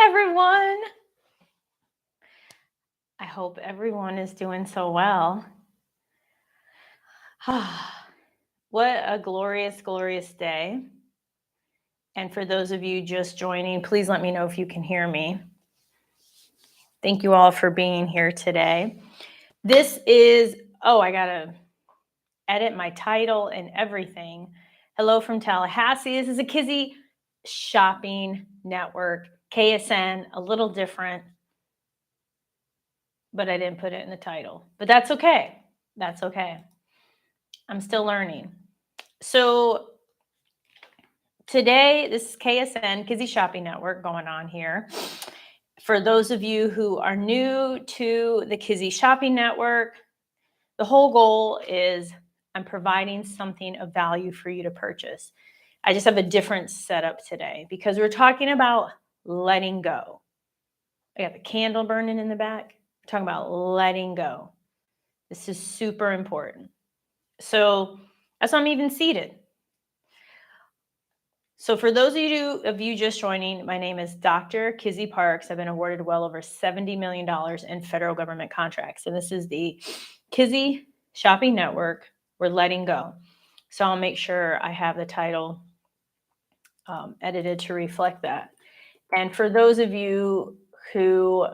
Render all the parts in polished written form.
Hi, everyone. I hope everyone is doing so well. What a glorious, glorious day. And for those of you just joining, please let me know if you can hear me. Thank you all for being here today. This is, I got to edit my title and everything. Hello from Tallahassee. This is a Kizzy shopping network, KSN, a little different, but I didn't put it in the title. But that's okay. That's okay. I'm still learning. So today, this is KSN, Kizzy Shopping Network, going on here. For those of you who are new to the Kizzy Shopping Network, the whole goal is I'm providing something of value for you to purchase. I just have a different setup today because we're talking about letting go. I got the candle burning in the back. We're talking about letting go. This is super important. So that's why I'm even seated. So for those of you just joining, my name is Dr. Kizzy Parks. I've been awarded well over $70 million in federal government contracts. And this is the Kizzy Shopping Network. We're letting go. So I'll make sure I have the title edited to reflect that. And for those of you who,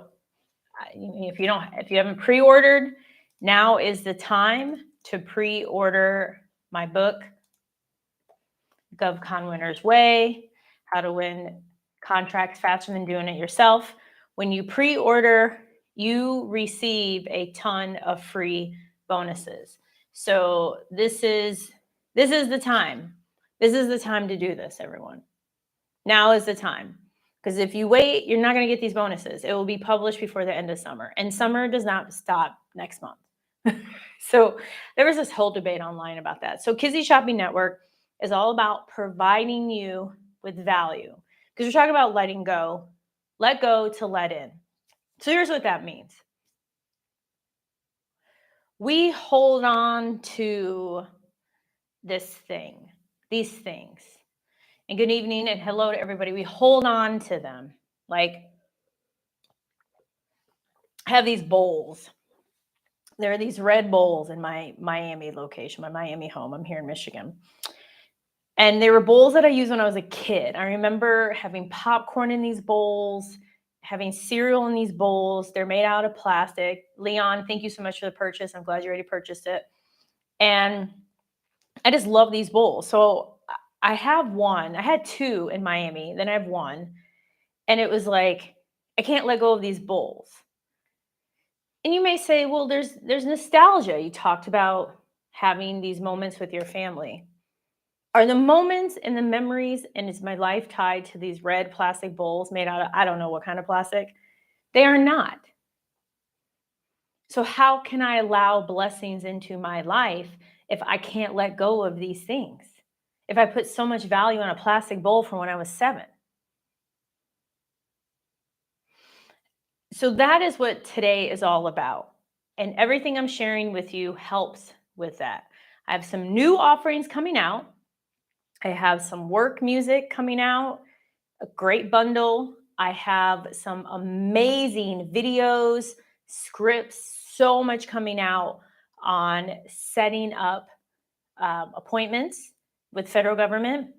if you haven't pre-ordered, now is the time to pre-order my book, GovCon Winner's Way, How to Win Contracts Faster Than Doing It Yourself. When you pre-order, you receive a ton of free bonuses. So this is the time. This is the time to do this, everyone. Now is the time. Because if you wait, you're not going to get these bonuses. It will be published before the end of summer. And summer does not stop next month. So there was this whole debate online about that. So Kizzy Shopping Network is all about providing you with value. Because we're talking about letting go. Let go to let in. So here's what that means. We hold on to these things. And good evening and hello to everybody. We hold on to them. Like, I have these bowls. There are these red bowls in my Miami location, my Miami home. I'm here in Michigan. And they were bowls that I used when I was a kid. I remember having popcorn in these bowls, having cereal in these bowls. They're made out of plastic. Leon, thank you so much for the purchase. I'm glad you already purchased it. And I just love these bowls. So I have one. I had two in Miami. Then I have one. And it was like, I can't let go of these bowls. And you may say, well, there's nostalgia. You talked about having these moments with your family. Are the moments and the memories, and is my life tied to these red plastic bowls made out of, I don't know what kind of plastic? They are not. So how can I allow blessings into my life if I can't let go of these things? If I put so much value on a plastic bowl from when I was 7? So that is what today is all about. And everything I'm sharing with you helps with that. I have some new offerings coming out. I have some work music coming out, a great bundle. I have some amazing videos, scripts, so much coming out on setting up appointments with federal government.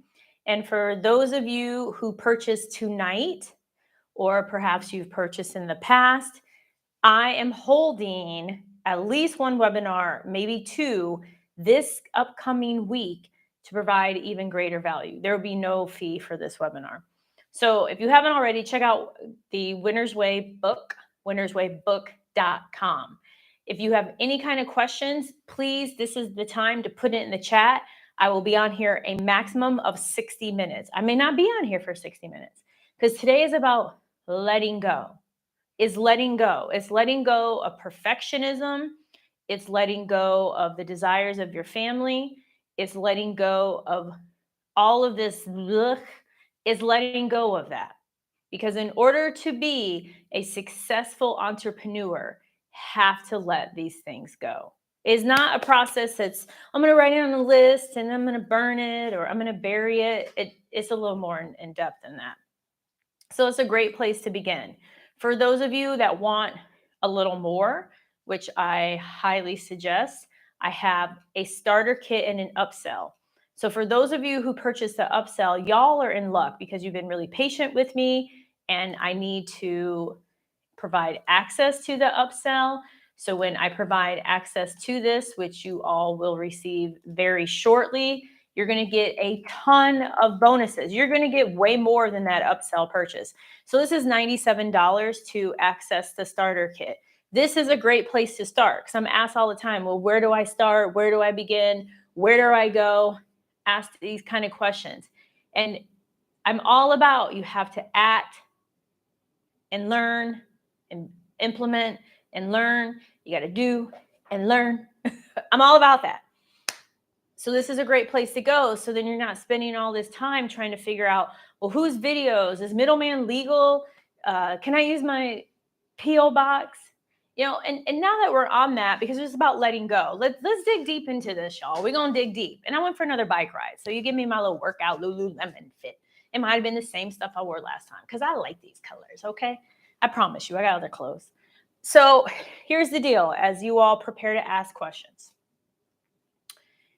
And for those of you who purchase tonight, or perhaps you've purchased in the past, I am holding at least one webinar, maybe 2, this upcoming week to provide even greater value. There will be no fee for this webinar. So if you haven't already, check out the Winner's Way book, winnerswaybook.com. If you have any kind of questions, please, this is the time to put it in the chat. I will be on here a maximum of 60 minutes. I may not be on here for 60 minutes because today is about letting go. Is letting go. It's letting go of perfectionism. It's letting go of the desires of your family. It's letting go of all of this. Is letting go of that. Because in order to be a successful entrepreneur, have to let these things go. It's not a process that's, I'm going to write it on a list and I'm going to burn it or I'm going to bury it. It's a little more in depth than that. So it's a great place to begin. For those of you that want a little more, which I highly suggest, I have a starter kit and an upsell. So for those of you who purchased the upsell, y'all are in luck because you've been really patient with me, and I need to provide access to the upsell. So when I provide access to this, which you all will receive very shortly, you're going to get a ton of bonuses. You're going to get way more than that upsell purchase. So this is $97 to access the starter kit. This is a great place to start because I'm asked all the time, well, where do I start? Where do I begin? Where do I go? Ask these kind of questions. And I'm all about you have to act and learn and implement and learn. You got to do and learn. I'm all about that. So this is a great place to go. So then you're not spending all this time trying to figure out, well, whose videos? Is middleman legal? Can I use my P.O. box? You know, and now that we're on that, because it's about letting go, let's dig deep into this, y'all. We're going to dig deep. And I went for another bike ride. So you give me my little workout Lululemon fit. It might have been the same stuff I wore last time because I like these colors, okay? I promise you, I got other clothes. So here's the deal as you all prepare to ask questions.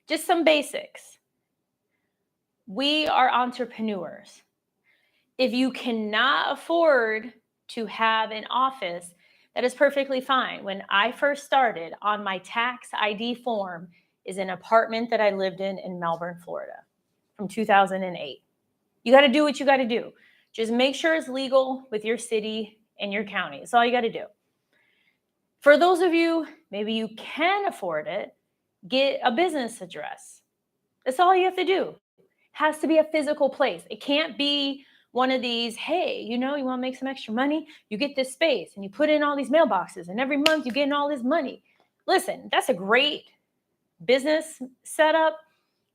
Just some basics. We are entrepreneurs. If you cannot afford to have an office, that is perfectly fine. When I first started, on my tax ID form is an apartment that I lived in Melbourne, Florida from 2008. You got to do what you got to do. Just make sure it's legal with your city and your county. That's all you got to do. For those of you, maybe you can afford it, get a business address. That's all you have to do. It has to be a physical place. It can't be one of these, hey, you know, you want to make some extra money? You get this space and you put in all these mailboxes and every month you get in all this money. Listen, that's a great business setup.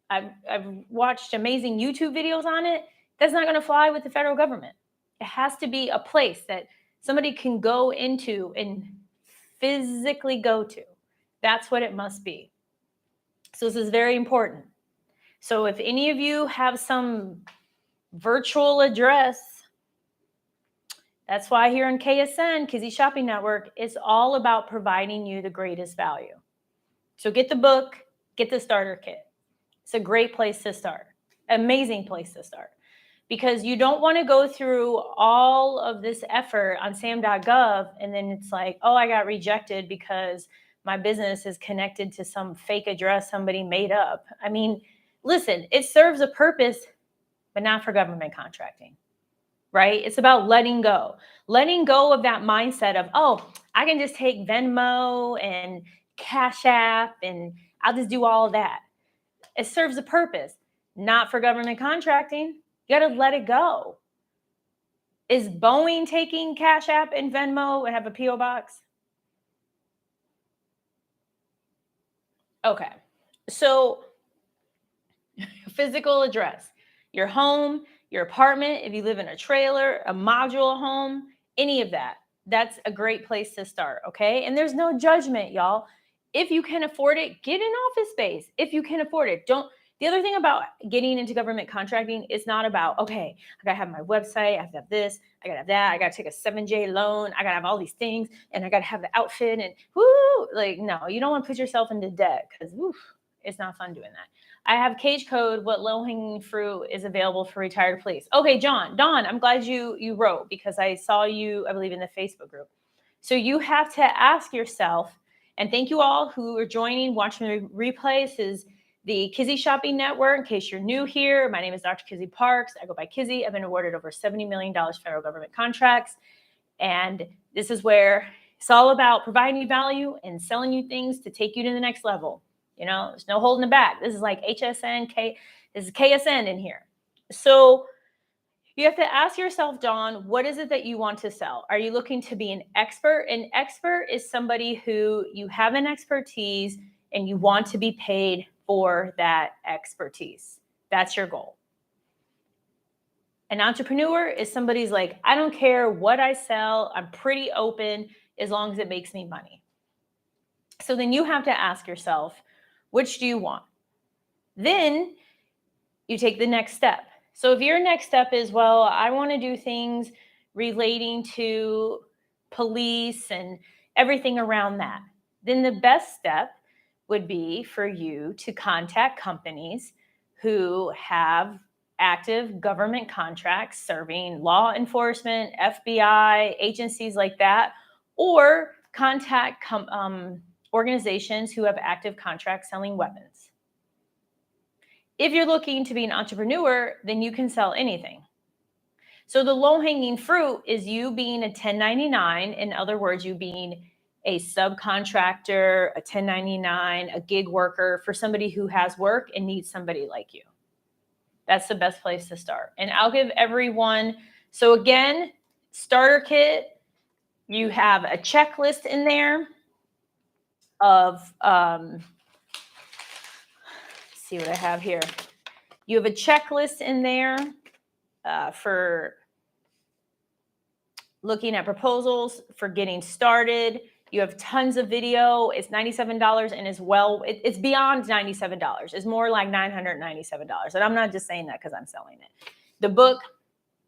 I've watched amazing YouTube videos on it. That's not going to fly with the federal government. It has to be a place that somebody can go into and physically go to. That's what it must be. So this is very important. So if any of you have some virtual address, that's why here on KSN, Kizzy Shopping Network, it's all about providing you the greatest value. So get the book, get the starter kit. It's a great place to start. Amazing place to start. Because you don't want to go through all of this effort on sam.gov and then it's like, oh, I got rejected because my business is connected to some fake address somebody made up. I mean, listen, it serves a purpose, but not for government contracting, right? It's about letting go of that mindset of, oh, I can just take Venmo and Cash App and I'll just do all of that. It serves a purpose, not for government contracting. You got to let it go. Is Boeing taking Cash App and Venmo and have a P.O. box? Okay. So physical address, your home, your apartment, if you live in a trailer, a modular home, any of that. That's a great place to start, okay? And there's no judgment, y'all. If you can afford it, get an office space. If you can afford it, don't. The other thing about getting into government contracting is not about, okay, I gotta have my website, I have to have this, I gotta have that, I gotta take a 7J loan, I gotta have all these things, and I gotta have the outfit, and whoo, like, no, you don't want to put yourself into debt because it's not fun doing that. I have Cage Code, what low-hanging fruit is available for retired police. Okay, Dawn, I'm glad you wrote because I saw you, I believe, in the Facebook group. So you have to ask yourself, and thank you all who are joining, watching the replay. This is the Kizzy Shopping Network. In case you're new here, my name is Dr. Kizzy Parks. I go by Kizzy. I've been awarded over $70 million federal government contracts. And this is where it's all about providing you value and selling you things to take you to the next level. You know, there's no holding it back. This is like HSN, this is KSN in here. So you have to ask yourself, Dawn, what is it that you want to sell? Are you looking to be an expert? An expert is somebody who you have an expertise and you want to be paid for that expertise. That's your goal. An entrepreneur is somebody's like, I don't care what I sell. I'm pretty open as long as it makes me money. So then you have to ask yourself, which do you want? Then you take the next step. So if your next step is, well, I want to do things relating to police and everything around that, then the best step would be for you to contact companies who have active government contracts serving law enforcement, FBI, agencies like that, or contact organizations who have active contracts selling weapons. If you're looking to be an entrepreneur, then you can sell anything. So the low-hanging fruit is you being a 1099, in other words, you being a subcontractor, a 1099, a gig worker for somebody who has work and needs somebody like you. That's the best place to start. And I'll give everyone, so again, starter kit, you have a checklist in there of, see what I have here. You have a checklist in there for looking at proposals, for getting started. You have tons of video. It's $97 and as well, it's beyond $97. It's more like $997. And I'm not just saying that because I'm selling it. The book,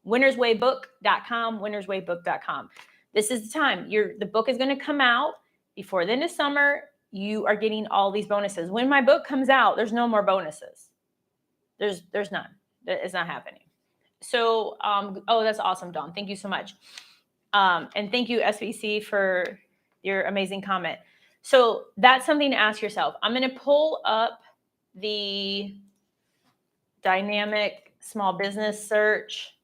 winnerswaybook.com, winnerswaybook.com. This is the time. The book is going to come out before the end of summer. You are getting all these bonuses. When my book comes out, there's no more bonuses. There's none. It's not happening. So, oh, that's awesome, Dawn. Thank you so much. And thank you, SVC, for your amazing comment. So that's something to ask yourself. I'm going to pull up the dynamic small business search.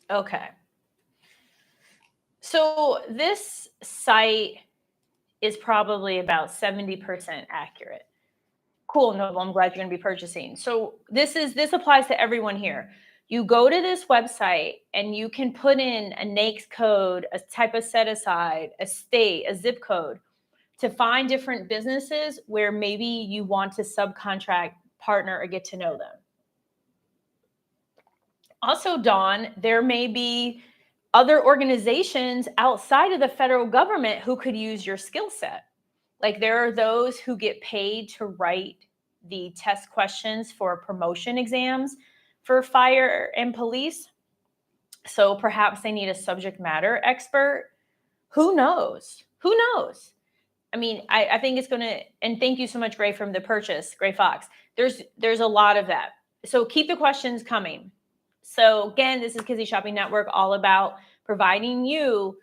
Okay. So this site is probably about 70% accurate. Cool, Noble. I'm glad you're going to be purchasing. So this applies to everyone here. You go to this website and you can put in a NAICS code, a type of set aside, a state, a zip code to find different businesses where maybe you want to subcontract, partner, or get to know them. Also, Dawn, there may be other organizations outside of the federal government who could use your skill set. Like there are those who get paid to write the test questions for promotion exams for fire and police. So perhaps they need a subject matter expert. Who knows? Who knows? I mean, I think it's going to, and thank you so much, Gray, from the purchase, Gray Fox. There's a lot of that. So keep the questions coming. So again, this is Kizzy Shopping Network, all about providing you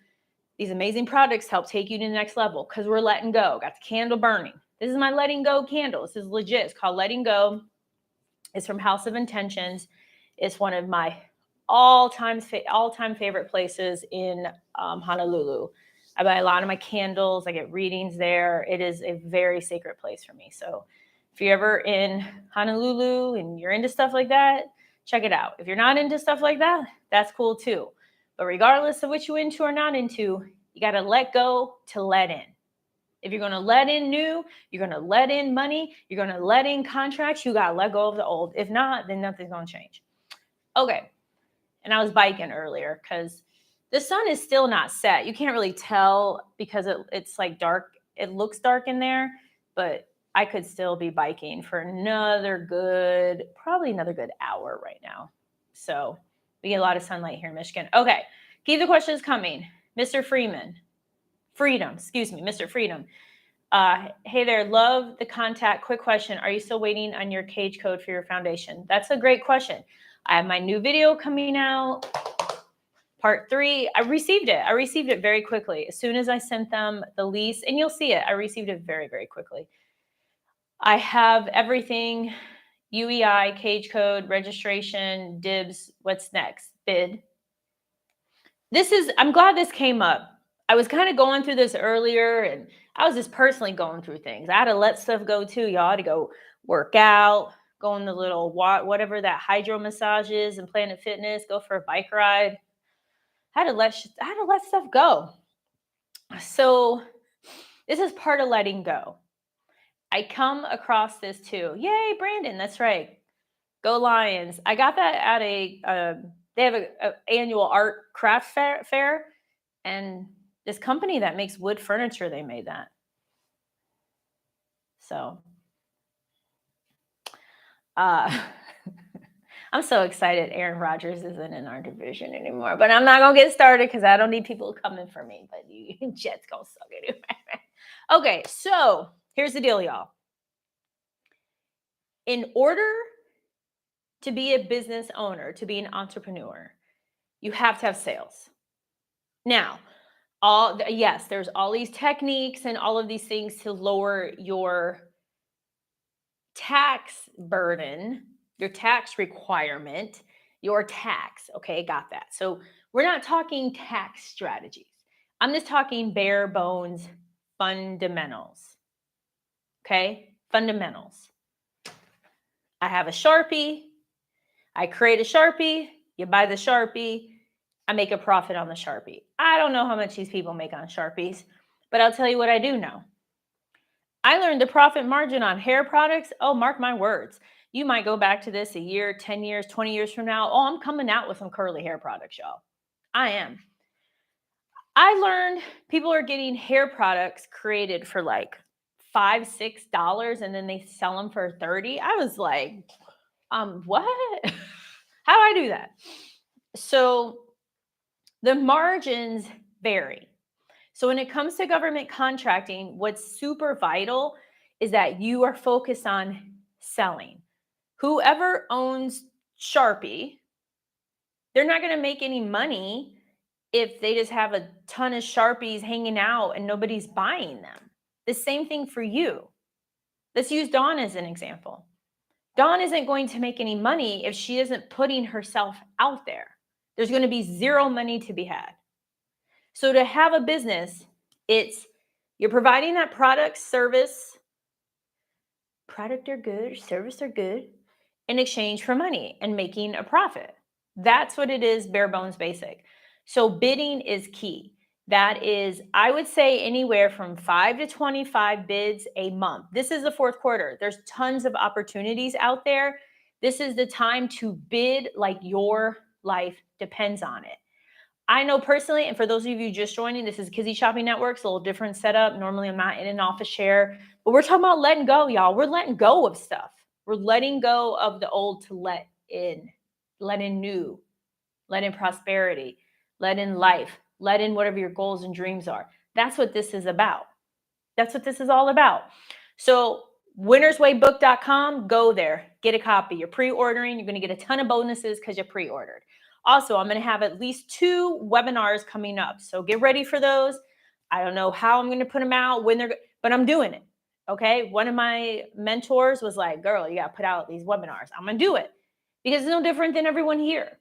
these amazing products to help take you to the next level because we're letting go. Got the candle burning. This is my letting go candle. This is legit. It's called Letting Go. It's from House of Intentions. It's one of my all-time favorite places in Honolulu. I buy a lot of my candles. I get readings there. It is a very sacred place for me. So if you're ever in Honolulu and you're into stuff like that, check it out. If you're not into stuff like that, that's cool too. But regardless of what you're into or not into, you got to let go to let in. If you're going to let in new, you're going to let in money, you're going to let in contracts, you got to let go of the old. If not, then nothing's going to change. Okay. And I was biking earlier because the sun is still not set. You can't really tell because it's like dark. It looks dark in there, but I could still be biking for probably another good hour right now. So we get a lot of sunlight here in Michigan. Okay. Keep the questions coming. Mr. Mr. Freedom. Hey there, love the contact. Quick question. Are you still waiting on your cage code for your foundation? That's a great question. I have my new video coming out. Part 3, I received it. I received it very quickly. As soon as I sent them the lease, and you'll see it, I received it very, very quickly. I have everything, UEI, cage code, registration, dibs, what's next, bid. I'm glad this came up. I was kind of going through this earlier, and I was just personally going through things. I had to let stuff go too, y'all. I had to go work out, go on the little, whatever that hydro massage is in Planet Fitness, go for a bike ride. I had to let stuff go. So this is part of letting go. I come across this too. Yay, Brandon. That's right. Go Lions. I got that at they have an annual art craft fair. And this company that makes wood furniture, they made that. So, uh, I'm so excited Aaron Rodgers isn't in our division anymore. But I'm not gonna get started because I don't need people coming for me. But you Jets gonna suck it. Okay, so here's the deal, y'all. In order to be a business owner, to be an entrepreneur, you have to have sales. Now, yes, there's all these techniques and all of these things to lower your tax burden, your tax requirement, your tax. Okay, got that. So we're not talking tax strategies. I'm just talking bare bones fundamentals. Okay, fundamentals. I have a Sharpie. I create a Sharpie. You buy the Sharpie. I make a profit on the Sharpie. I don't know how much these people make on Sharpies, but I'll tell you what I do know. I learned the profit margin on hair products. Oh, mark my words. You might go back to this a year, 10 years, 20 years from now. Oh, I'm coming out with some curly hair products, y'all. I am. I learned people are getting hair products created for like $5, $6, and then they sell them for 30. I was like, what? How do I do that? So the margins vary. So when it comes to government contracting, what's super vital is that you are focused on selling. Whoever owns Sharpie, they're not going to make any money if they just have a ton of Sharpies hanging out and nobody's buying them. The same thing for you. Let's use Dawn as an example. Dawn isn't going to make any money if she isn't putting herself out there. There's going to be zero money to be had. So to have a business, you're providing that product or good, service or good, in exchange for money and making a profit. That's what it is, bare bones basic. So bidding is key. That is, I would say, anywhere from 5 to 25 bids a month. This is the fourth quarter. There's tons of opportunities out there. This is the time to bid like your life depends on it. I know personally, and for those of you just joining, this is Kizzy Shopping Network. It's a little different setup. Normally, I'm not in an office chair, but we're talking about letting go, y'all. We're letting go of stuff. We're letting go of the old to let in new, let in prosperity, let in life, let in whatever your goals and dreams are. That's what this is about. That's what this is all about. So winnerswaybook.com, go there, get a copy. You're pre-ordering. You're going to get a ton of bonuses because you pre-ordered. Also, I'm going to have at least 2 webinars coming up. So get ready for those. I don't know how I'm going to put them out, but I'm doing it. Okay. One of my mentors was like, girl, you got to put out these webinars. I'm going to do it because it's no different than everyone here.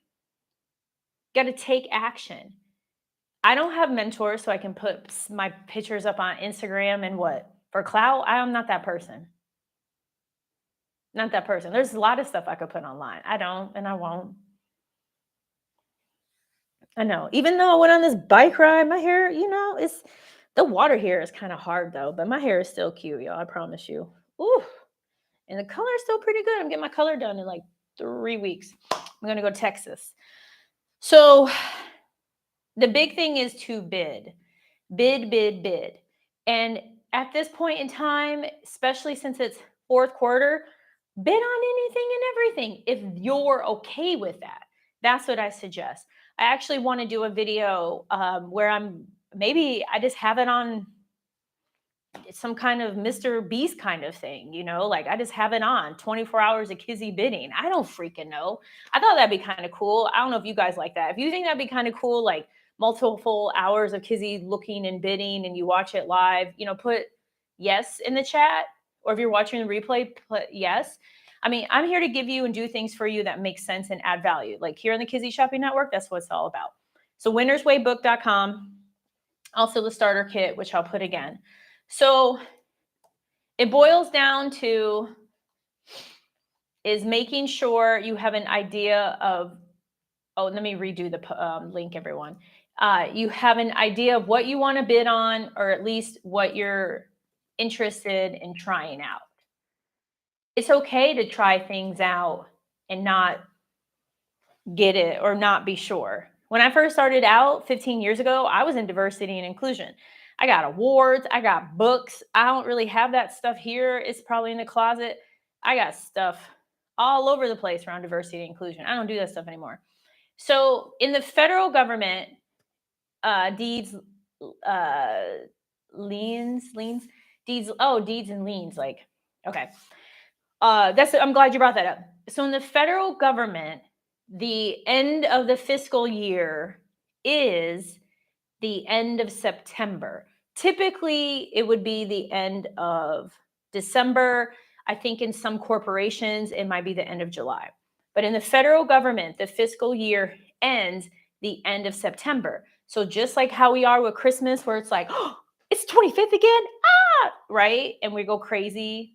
Got to take action. I don't have mentors so I can put my pictures up on Instagram and what? For clout, I am not that person. Not that person. There's a lot of stuff I could put online. I don't, and I won't. I know. Even though I went on this bike ride, my hair, it's the water here is kind of hard though, but my hair is still cute, y'all. I promise you. Ooh. And the color is still pretty good. I'm getting my color done in like 3 weeks. I'm going to go to Texas. So the big thing is to bid. Bid. And at this point in time, especially since it's fourth quarter, bid on anything and everything if you're okay with that. That's what I suggest. I actually want to do a video where I just have it on some kind of Mr. Beast kind of thing, like I just have it on 24 hours of Kizzy bidding. I don't freaking know. I thought that'd be kind of cool. I don't know if you guys like that. If you think that'd be kind of cool, like multiple hours of Kizzy looking and bidding and you watch it live, put yes in the chat. Or if you're watching the replay, put yes. I mean, I'm here to give you and do things for you that make sense and add value. Like here on the Kizzy Shopping Network, that's what it's all about. So winnerswaybook.com, also the starter kit, which I'll put again. So it boils down to is making sure you have an idea of, let me redo the link, everyone. You have an idea of what you want to bid on, or at least what you're interested in trying out. It's okay to try things out and not get it or not be sure. When I first started out 15 years ago, I was in diversity and inclusion. I got awards. I got books. I don't really have that stuff here. It's probably in the closet. I got stuff all over the place around diversity and inclusion. I don't do that stuff anymore. So in the federal government, deeds, deeds and liens. Like, okay. I'm glad you brought that up. So in the federal government, the end of the fiscal year is the end of September. Typically, it would be the end of December. I think in some corporations, it might be the end of July. But in the federal government, the fiscal year ends the end of September. So just like how we are with Christmas, where it's like, oh, it's 25th again, right? And we go crazy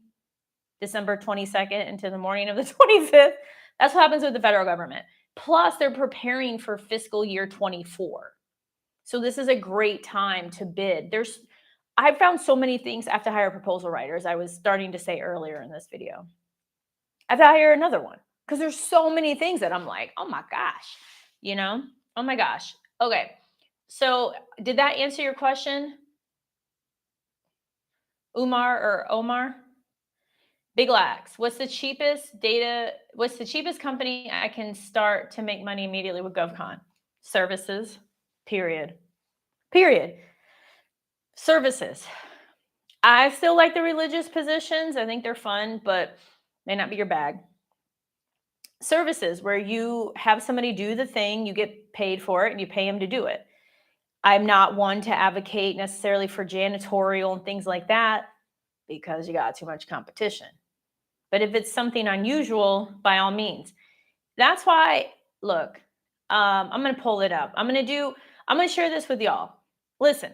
December 22nd into the morning of the 25th. That's what happens with the federal government. Plus, they're preparing for fiscal year 24. So this is a great time to bid. I've found so many things I have to hire proposal writers. I was starting to say earlier in this video. I have to hire another one because there's so many things that I'm like, oh my gosh, oh my gosh. Okay. So did that answer your question? Omar? Big Lax. What's the cheapest company I can start to make money immediately with GovCon? Services. Period. Services. I still like the religious positions. I think they're fun, but may not be your bag. Services, where you have somebody do the thing, you get paid for it, and you pay them to do it. I'm not one to advocate necessarily for janitorial and things like that because you got too much competition. But if it's something unusual, by all means. That's why, look, I'm going to pull it up. I'm going to share this with y'all. Listen,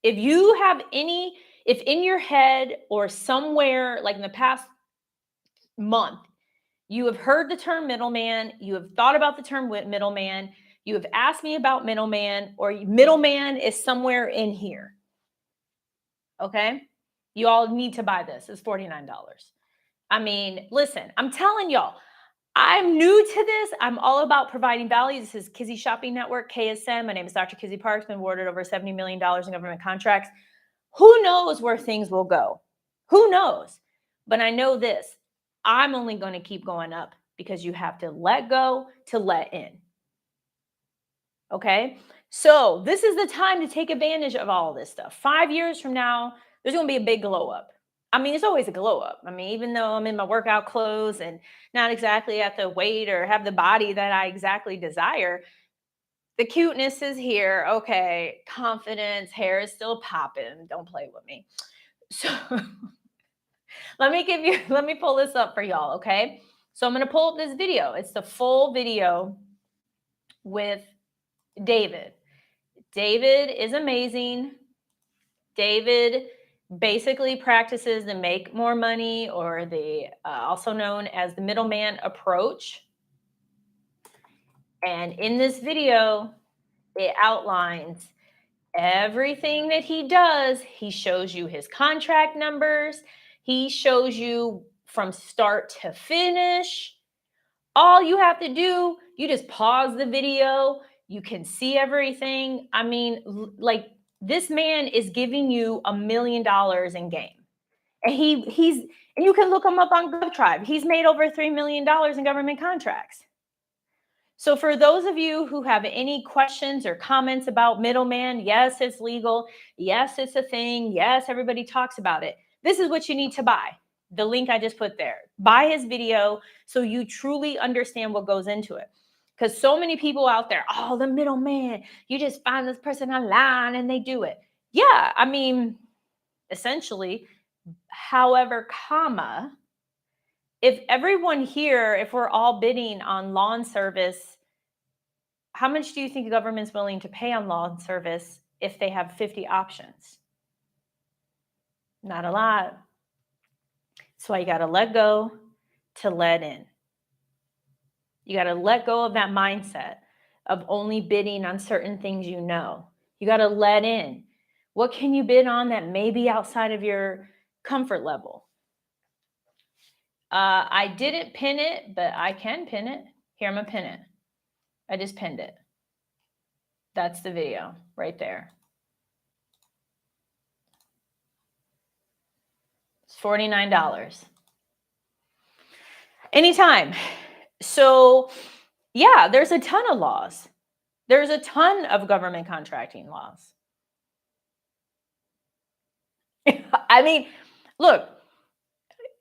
if in your head or somewhere, like in the past month, you have heard the term middleman, you have thought about the term middleman, you have asked me about middleman, or middleman is somewhere in here. Okay? You all need to buy this. It's $49. I mean, listen, I'm telling y'all, I'm new to this. I'm all about providing value. This is Kizzy Shopping Network, KSN. My name is Dr. Kizzy Parks. Been awarded over $70 million in government contracts. Who knows where things will go? Who knows? But I know this. I'm only going to keep going up because you have to let go to let in. Okay? So this is the time to take advantage of all of this stuff. 5 years from now, there's going to be a big glow up. I mean, it's always a glow up. I mean, even though I'm in my workout clothes and not exactly at the weight or have the body that I exactly desire, the cuteness is here. Okay. Confidence, hair is still popping. Don't play with me. So let me pull this up for y'all. Okay. So I'm going to pull up this video. It's the full video with David. David is amazing. David basically practices the make more money, or the also known as the middleman approach. And in this video, it outlines everything that he does. He shows you his contract numbers. He shows you from start to finish. All you have to do, you just pause the video. You can see everything. I mean, like, this man is giving you $1 million in game. And and you can look him up on GovTribe. He's made over $3 million in government contracts. So for those of you who have any questions or comments about middleman, yes, it's legal. Yes, it's a thing. Yes, everybody talks about it. This is what you need to buy. The link I just put there. Buy his video so you truly understand what goes into it. Because so many people out there, oh, the middleman, you just find this person online and they do it. Yeah, I mean, essentially, however, if everyone here, if we're all bidding on lawn service, how much do you think the government's willing to pay on lawn service if they have 50 options? Not a lot. That's why you got to let go to let in. You got to let go of that mindset of only bidding on certain things you know. You got to let in. What can you bid on that may be outside of your comfort level? I didn't pin it, but I can pin it. Here, I'm going to pin it. I just pinned it. That's the video right there. It's $49. Anytime. So, yeah, there's a ton of laws. There's a ton of government contracting laws. I mean, look,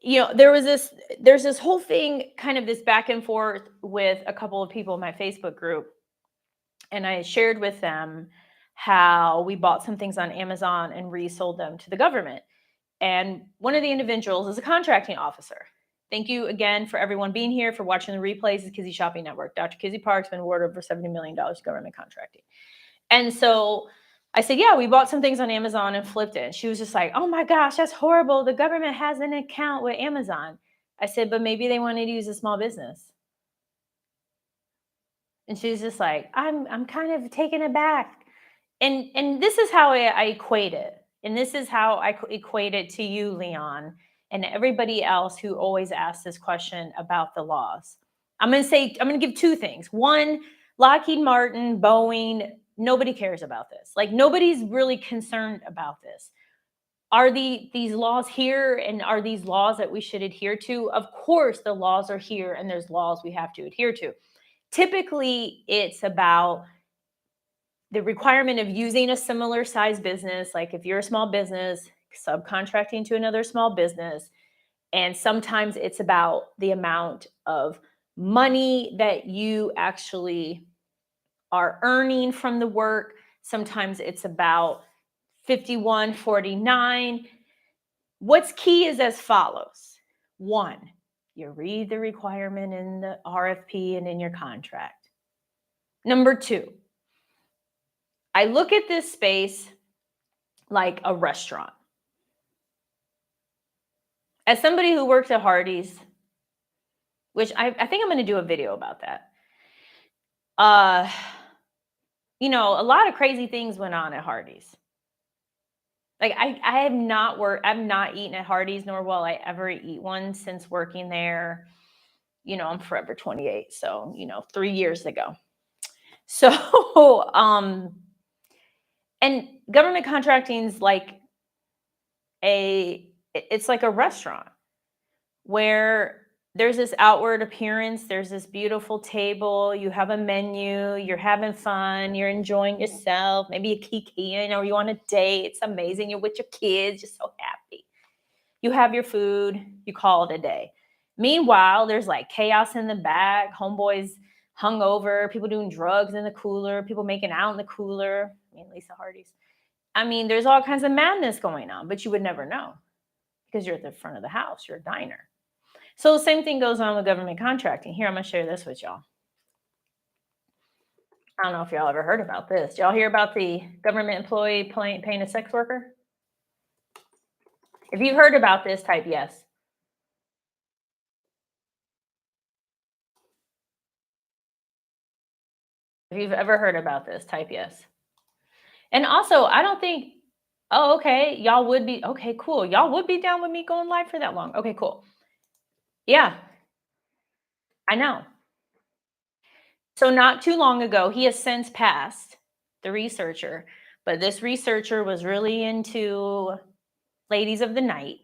there's this whole thing, kind of this back and forth with a couple of people in my Facebook group. And I shared with them how we bought some things on Amazon and resold them to the government. And one of the individuals is a contracting officer. Thank you again for everyone being here, for watching the replays of Kizzy Shopping Network. Dr. Kizzy Park's been awarded over $70 million government contracting. And so I said, yeah, we bought some things on Amazon and flipped it. And she was just like, oh my gosh, that's horrible. The government has an account with Amazon. I said, but maybe they wanted to use a small business. And she's just like, I'm kind of taken aback. And this is how I equate it. And this is how I equate it to you, Leon, and everybody else who always asks this question about the laws. I'm going to give two things. One, Lockheed Martin, Boeing, nobody cares about this. Like, nobody's really concerned about this. Are these laws here, and are these laws that we should adhere to? Of course, the laws are here, and there's laws we have to adhere to. Typically, it's about the requirement of using a similar size business. Like, if you're a small business, subcontracting to another small business. And sometimes it's about the amount of money that you actually are earning from the work. Sometimes it's about 5149. What's key is as follows. One, you read the requirement in the RFP and in your contract. Number two, I look at this space like a restaurant. As somebody who works at Hardee's, which I think I'm going to do a video about that. A lot of crazy things went on at Hardee's. Like, I have not eaten at Hardee's, nor will I ever eat one since working there. I'm forever 28, so 3 years ago. So, and government contracting is like it's like a restaurant where there's this outward appearance, there's this beautiful table, you have a menu, you're having fun, you're enjoying yourself, maybe a kikiing, or you on a date, it's amazing, you're with your kids, you're so happy. You have your food, you call it a day. Meanwhile, there's like chaos in the back, homeboys hungover, people doing drugs in the cooler, people making out in the cooler. Lisa Hardee's. There's all kinds of madness going on, but you would never know because you're at the front of the house, you're a diner. So the same thing goes on with government contracting. Here, I'm going to share this with y'all. I don't know if y'all ever heard about this. Did y'all hear about the government employee paying a sex worker? If you've heard about this, type yes. If you've ever heard about this, type yes. And also, I don't think, okay, y'all would be, okay, cool. Y'all would be down with me going live for that long. Okay, cool. Yeah, I know. So not too long ago, he has since passed, the researcher, but this researcher was really into ladies of the night.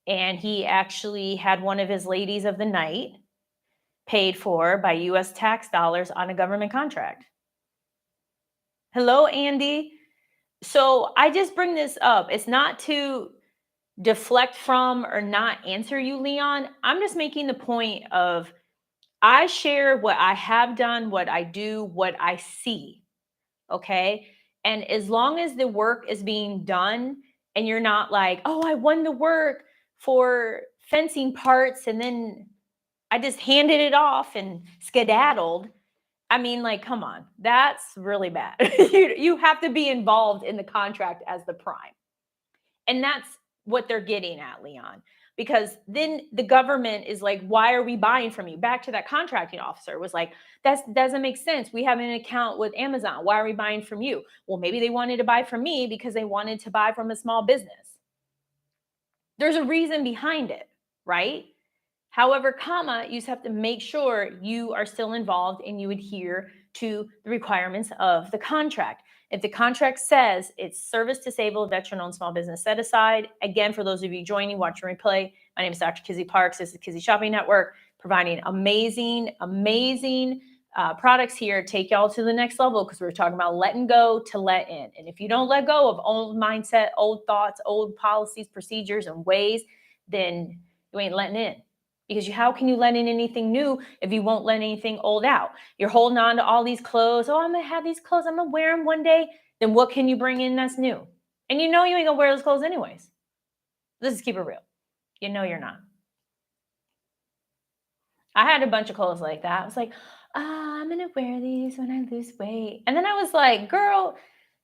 And he actually had one of his ladies of the night paid for by US tax dollars on a government contract. Hello, Andy. So I just bring this up. It's not to deflect from or not answer you, Leon. I'm just making the point of I share what I have done, what I do, what I see. Okay. And as long as the work is being done and you're not like, oh, I won the work for fencing parts and then I just handed it off and skedaddled. Come on, that's really bad. you have to be involved in the contract as the prime. And that's what they're getting at, Leon. Because then the government is like, why are we buying from you? Back to that contracting officer was like, that doesn't make sense. We have an account with Amazon. Why are we buying from you? Well, maybe they wanted to buy from me because they wanted to buy from a small business. There's a reason behind it, right? However, you just have to make sure you are still involved and you adhere to the requirements of the contract. If the contract says it's service disabled, veteran owned small business set aside, again, for those of you joining, watching replay, my name is Dr. Kizzy Parks. This is the Kizzy Shopping Network, providing amazing products here. Take y'all to the next level because we're talking about letting go to let in. And if you don't let go of old mindset, old thoughts, old policies, procedures, and ways, then you ain't letting in. Because how can you let in anything new if you won't let anything old out? You're holding on to all these clothes. Oh, I'm going to have these clothes. I'm going to wear them one day. Then what can you bring in that's new? And you know you ain't going to wear those clothes anyways. Let's just keep it real. You know you're not. I had a bunch of clothes like that. I was like, I'm going to wear these when I lose weight. And then I was like, girl,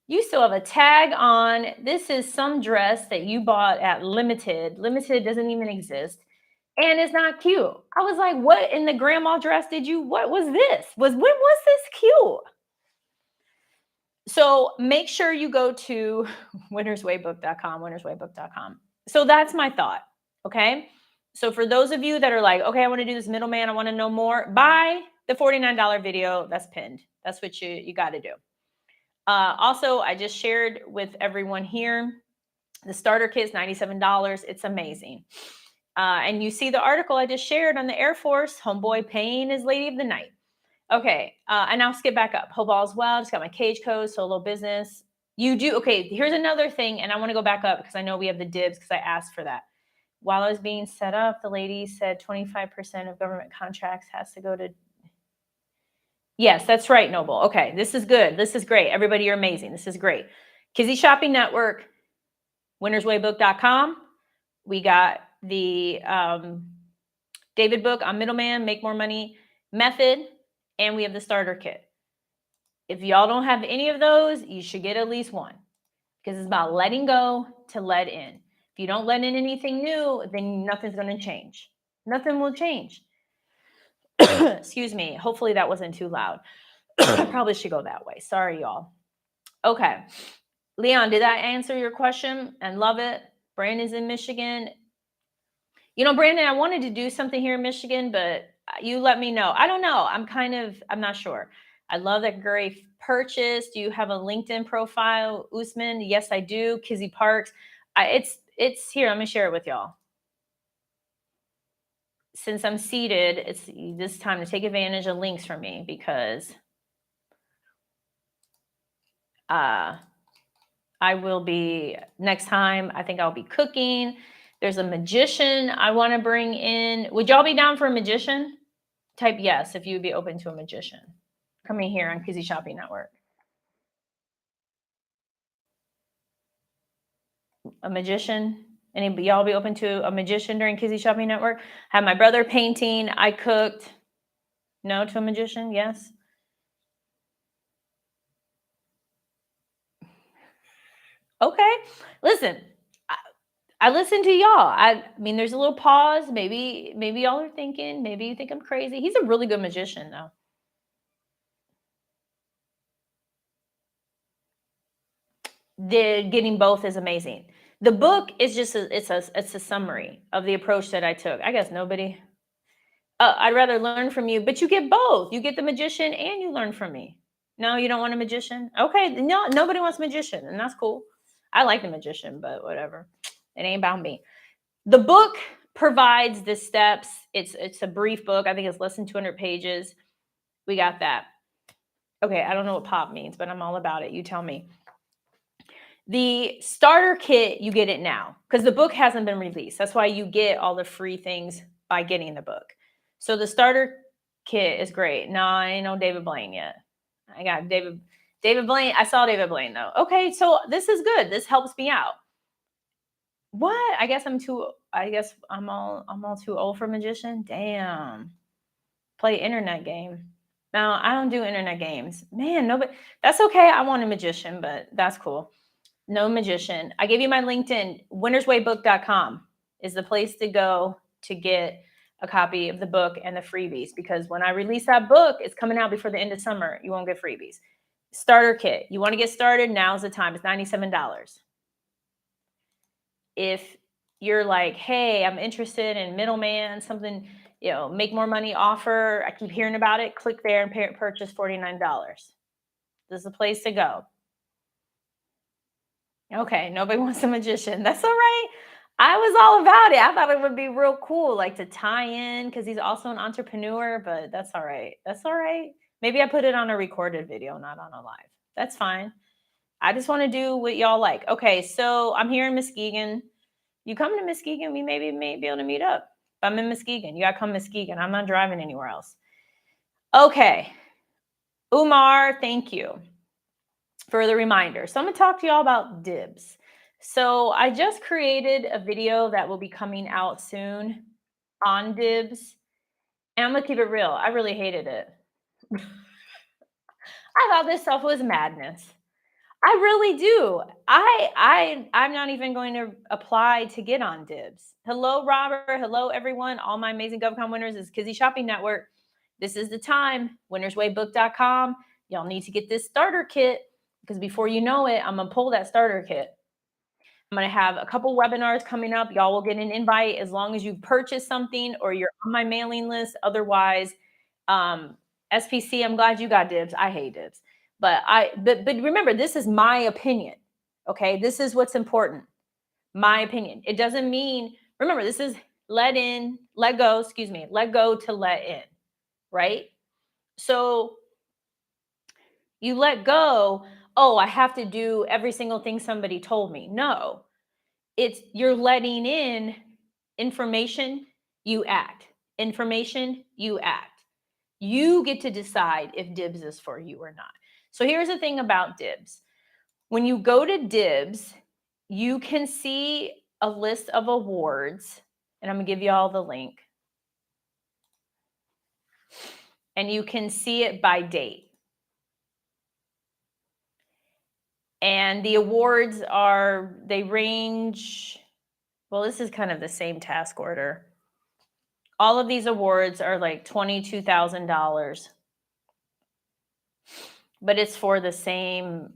you still have a tag on. This is some dress that you bought at Limited. Limited doesn't even exist. And it's not cute. I was like, what in the grandma dress what was this? When was this cute? So make sure you go to winnerswaybook.com. So that's my thought. Okay. So for those of you that are like, okay, I want to do this middleman, I want to know more, buy the $49 video that's pinned. That's what you got to do. Also, I just shared with everyone here, the starter kit is $97. It's amazing. And you see the article I just shared on the Air Force, homeboy paying his lady of the night. Okay, and I'll skip back up. Hope all's well. Just got my cage code, solo business. You do, okay, here's another thing, and I want to go back up because I know we have the dibs because I asked for that. While I was being set up, the lady said 25% of government contracts has to go to... Yes, that's right, Noble. Okay, this is good. This is great. Everybody, you're amazing. This is great. Kizzy Shopping Network, winnerswaybook.com. We got the David book on middleman, make more money method, and we have the starter kit. If y'all don't have any of those, you should get at least one because it's about letting go to let in. If you don't let in anything new, then nothing's going to change. Nothing will change. Excuse me. Hopefully that wasn't too loud. I probably should go that way. Sorry, y'all. Okay. Leon, did that answer your question? And love it. Brandon's in Michigan. You know, Brandon, I wanted to do something here in Michigan, but you let me know. I don't know. I'm not sure. I love that Gary purchase. Do you have a LinkedIn profile, Usman? Yes, I do. Kizzy Parks. It's here. Let me share it with y'all. Since I'm seated, it's this time to take advantage of links from me because I will be next time. I think I'll be cooking. There's a magician I want to bring in. Would y'all be down for a magician? Type yes if you would be open to a magician coming here on Kizzy Shopping Network. A magician? Anybody, y'all be open to a magician during Kizzy Shopping Network? Have my brother painting. I cooked. No to a magician? Yes. Okay. Listen, I listen to y'all. I mean, there's a little pause. Maybe y'all are thinking, maybe you think I'm crazy. He's a really good magician, though. Getting both is amazing. The book is just it's a summary of the approach that I took. I guess nobody. I'd rather learn from you, but you get both. You get the magician and you learn from me. No, you don't want a magician? Okay, no, nobody wants a magician, and that's cool. I like the magician, but whatever. It ain't about me. The book provides the steps. It's a brief book. I think it's less than 200 pages. We got that. Okay, I don't know what pop means, but I'm all about it. You tell me. The starter kit, you get it now because the book hasn't been released. That's why you get all the free things by getting the book. So the starter kit is great. No, I ain't know David Blaine yet. I got David Blaine. I saw David Blaine though. Okay, so this is good. This helps me out. What? I guess I'm all too old for magician. Damn. Play internet game. No, I don't do internet games. Man, nobody. That's okay. I want a magician, but that's cool. No magician. I gave you my LinkedIn. Winnerswaybook.com is the place to go to get a copy of the book and the freebies because when I release that book, it's coming out before the end of summer. You won't get freebies. Starter kit. You want to get started? Now's the time. It's $97. If you're like, hey, I'm interested in middleman, something, make more money offer. I keep hearing about it. Click there and purchase $49. This is the place to go. Okay, nobody wants a magician. That's all right. I was all about it. I thought it would be real cool, like to tie in, because he's also an entrepreneur, but that's all right. That's all right. Maybe I put it on a recorded video, not on a live. That's fine. I just want to do what y'all like. Okay, so I'm here in Muskegon. You come to Muskegon, we may be able to meet up. If I'm in Muskegon, you gotta come to Muskegon. I'm not driving anywhere else. Okay. Umar, thank you for the reminder. So I'm gonna talk to y'all about dibs. So I just created a video that will be coming out soon on dibs. And I'm gonna keep it real. I really hated it. I thought this stuff was madness. I really do. I'm not even going to apply to get on dibs. Hello, Robert. Hello, everyone. All my amazing GovCon winners is Kizzy Shopping Network. This is the time. winnerswaybook.com. Y'all need to get this starter kit, because before you know it, I'm gonna pull that starter kit. I'm gonna have a couple webinars coming up. Y'all will get an invite as long as you purchase something or you're on my mailing list. Otherwise, SPC, I'm glad you got dibs. I hate dibs. But remember, this is my opinion. Okay, this is what's important. My opinion. It doesn't mean, remember, this is let go to let in, right? So you let go. Oh, I have to do every single thing somebody told me. No, it's you're letting in information, you act. Information, you act. You get to decide if dibs is for you or not. So here's the thing about dibs. When you go to dibs, you can see a list of awards, and I'm gonna give you all the link. And you can see it by date. And the awards they range, well, this is kind of the same task order. All of these awards are like $22,000, but it's for the same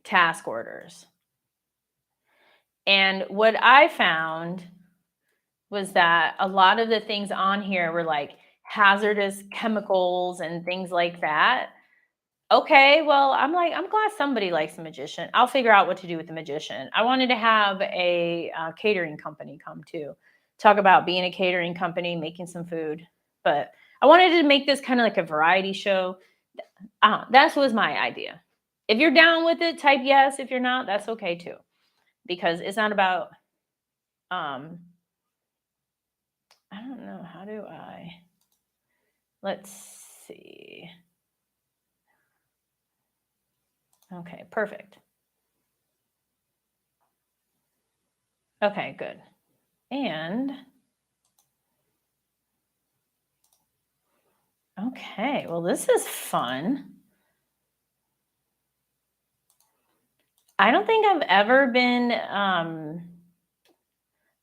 task orders. And what I found was that a lot of the things on here were like hazardous chemicals and things like that. Okay, well, I'm glad somebody likes a magician. I'll figure out what to do with the magician. I wanted to have a catering company come too, talk about being a catering company, making some food. But I wanted to make this kind of like a variety show. That was my idea. If you're down with it, type yes. If you're not, that's okay too, because it's not about. I don't know. How do I? Let's see. Okay, perfect. Okay, good. And okay, well, this is fun. I don't think I've ever been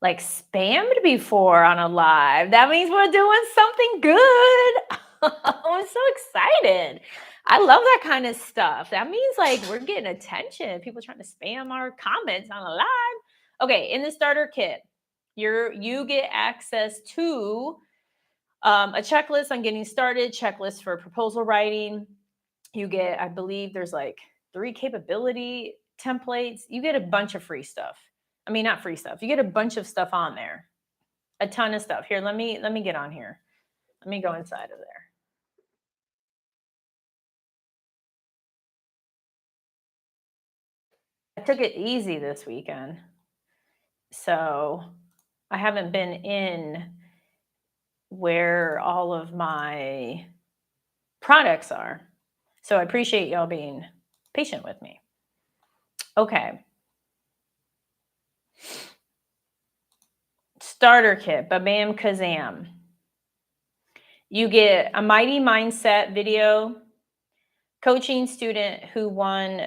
like spammed before on a live. That means we're doing something good. I'm so excited. I love that kind of stuff. That means like we're getting attention. People trying to spam our comments on a live. Okay, in the starter kit, you get access to a checklist on getting started, checklist for proposal writing. You get, I believe there's like 3 capability templates. You get a bunch of free stuff. I mean, not free stuff. You get a bunch of stuff on there. A ton of stuff. Here, let me get on here. Let me go inside of there. I took it easy this weekend. So I haven't been in where all of my products are. So I appreciate y'all being patient with me. Okay. Starter kit, Babam Kazam. You get a Mighty Mindset video, coaching student who won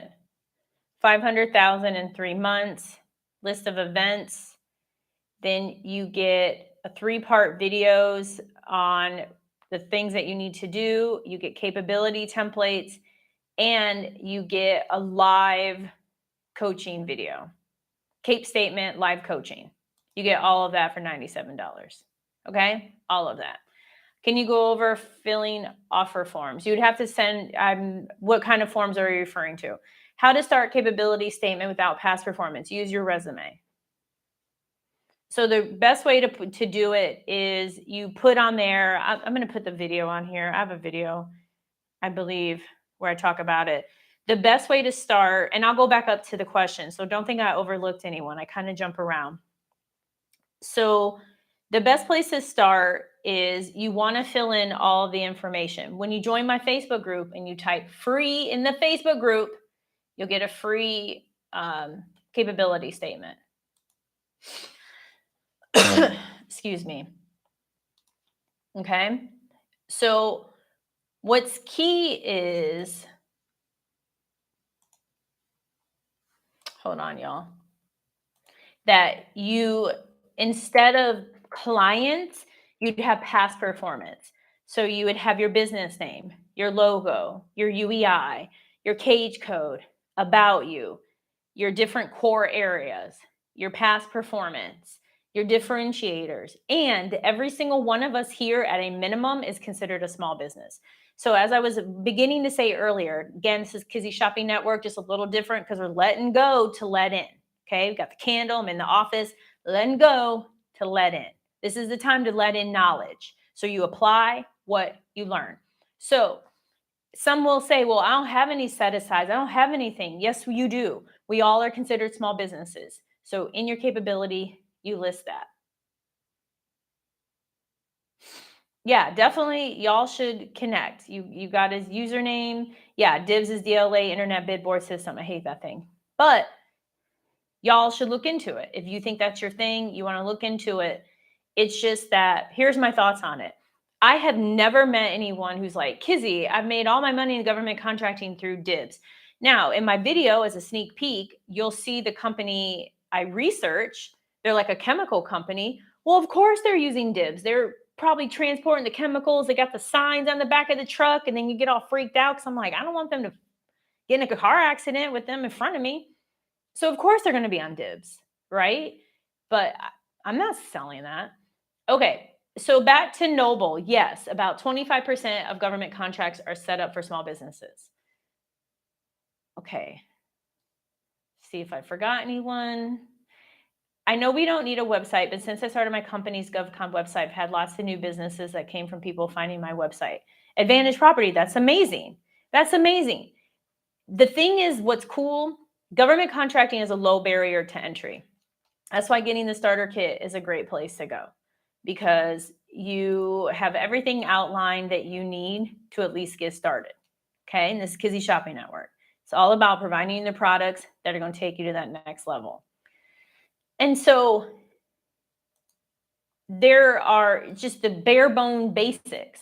500,000 in 3 months, list of events. Then you get a 3-part videos on the things that you need to do. You get capability templates, and you get a live coaching video. Cape statement, live coaching. You get all of that for $97. Okay, all of that. Can you go over filling offer forms? You would have to send, what kind of forms are you referring to? How to start capability statement without past performance. Use your resume. So the best way to do it is you put on there, I'm going to put the video on here. I have a video, I believe, where I talk about it. The best way to start, and I'll go back up to the question. So don't think I overlooked anyone. I kind of jump around. So the best place to start is you want to fill in all the information. When you join my Facebook group and you type free in the Facebook group, you'll get a free capability statement. Excuse me. Okay. So what's key is, hold on, y'all, that you, instead of clients, you'd have past performance. So you would have your business name, your logo, your UEI, your cage code, about you, your different core areas, your past performance, your differentiators, and every single one of us here at a minimum is considered a small business. So as I was beginning to say earlier, again, this is Kizzy Shopping Network, just a little different because we're letting go to let in. Okay, we've got the candle, I'm in the office, letting go to let in. This is the time to let in knowledge. So you apply what you learn. So some will say, well, I don't have any set asides. I don't have anything. Yes, you do. We all are considered small businesses. So in your capability, you list that. Yeah, definitely. Y'all should connect. You got his username. Yeah, DIBS is DLA Internet Bid Board System. I hate that thing. But y'all should look into it. If you think that's your thing, you want to look into it. It's just that, here's my thoughts on it. I have never met anyone who's like, Kizzy, I've made all my money in government contracting through DIBS. Now, in my video, as a sneak peek, you'll see the company I research. They're like a chemical company. Well, of course they're using DIBS. They're probably transporting the chemicals. They got the signs on the back of the truck, and then you get all freaked out because I'm like, I don't want them to get in a car accident with them in front of me. So of course they're going to be on DIBS, right? But I'm not selling that. Okay, so back to Noble. Yes, about 25% of government contracts are set up for small businesses. Okay, see if I forgot anyone. I know we don't need a website, but since I started my company's GovCon website, I've had lots of new businesses that came from people finding my website. Advantage Property, that's amazing. That's amazing. The thing is, what's cool, government contracting is a low barrier to entry. That's why getting the starter kit is a great place to go, because you have everything outlined that you need to at least get started. Okay, and this is Kizzy Shopping Network. It's all about providing the products that are going to take you to that next level. And so there are just the bare bone basics.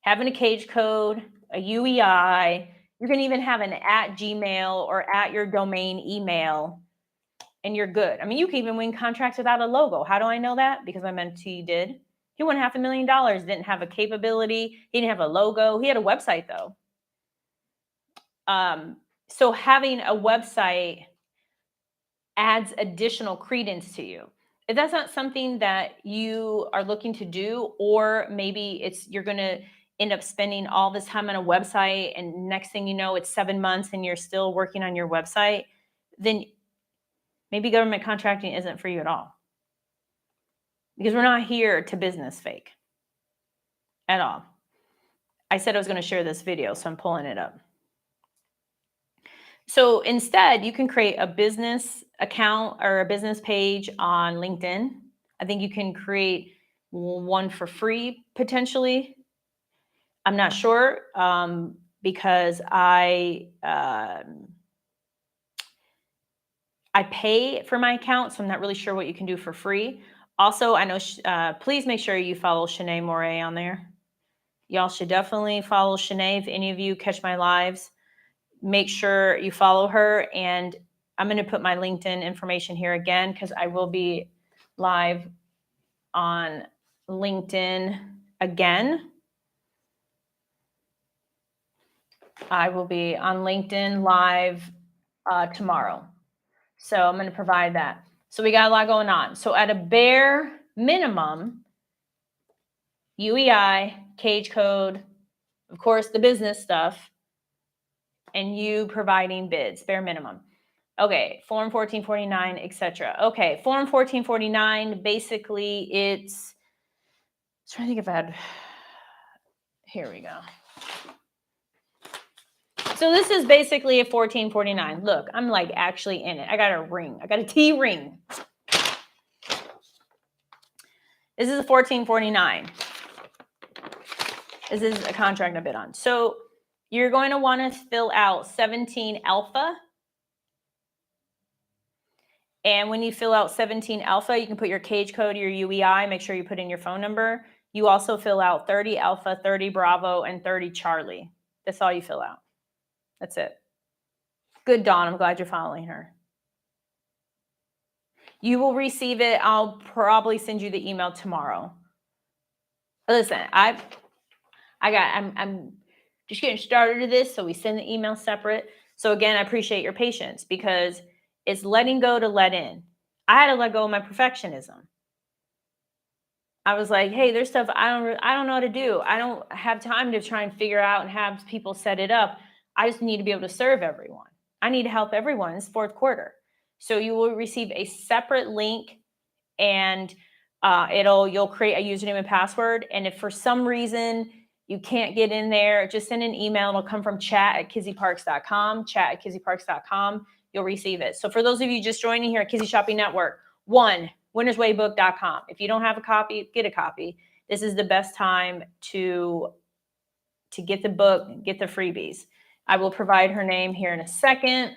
Having a cage code, a UEI, you can even have an @Gmail or at your domain email, and you're good. I mean, you can even win contracts without a logo. How do I know that? Because my mentee did. He won $500,000, didn't have a capability. He didn't have a logo. He had a website though. So having a website adds additional credence to you. If that's not something that you are looking to do, or maybe you're going to end up spending all this time on a website and next thing you know, it's 7 months and you're still working on your website, then maybe government contracting isn't for you at all. Because we're not here to business fake at all. I said I was going to share this video, so I'm pulling it up. So instead, you can create a business account or a business page on LinkedIn. I think you can create one for free potentially. I'm not sure because I pay for my account, so I'm not really sure what you can do for free. Also, I know, please make sure you follow Shanae Moray on there. Y'all should definitely follow Shanae. If any of you catch my lives, make sure you follow her. And I'm going to put my LinkedIn information here again because I will be live on LinkedIn again. I will be on LinkedIn live tomorrow. So I'm going to provide that. So we got a lot going on. So at a bare minimum, UEI, cage code, of course, the business stuff, and you providing bids, bare minimum. Okay, Form 1449, etc. Okay, Form 1449, basically it's, I'm trying to think if I had, here we go. So this is basically a 1449. Look, I'm like actually in it. I got a ring. I got a T ring. This is a 1449. This is a contract I bid on. So you're going to want to fill out 17 alpha. And when you fill out 17 alpha, you can put your cage code, your UEI, make sure you put in your phone number. You also fill out 30 alpha, 30 bravo, and 30 Charlie. That's all you fill out. That's it. Good, Dawn. I'm glad you're following her. You will receive it. I'll probably send you the email tomorrow. Listen, I'm just getting started to this, so we send the email separate. So again, I appreciate your patience because it's letting go to let in. I had to let go of my perfectionism. I was like, hey, there's stuff I don't know how to do. I don't have time to try and figure out and have people set it up. I just need to be able to serve everyone. I need to help everyone. It's fourth quarter. So you will receive a separate link, and you'll create a username and password. And if for some reason you can't get in there, just send an email. It'll come from chat@kizzyparks.com, chat@kizzyparks.com. You'll receive it. So for those of you just joining here at Kizzy Shopping Network, winnerswaybook.com. If you don't have a copy, get a copy. This is the best time to get the book, get the freebies. I will provide her name here in a second.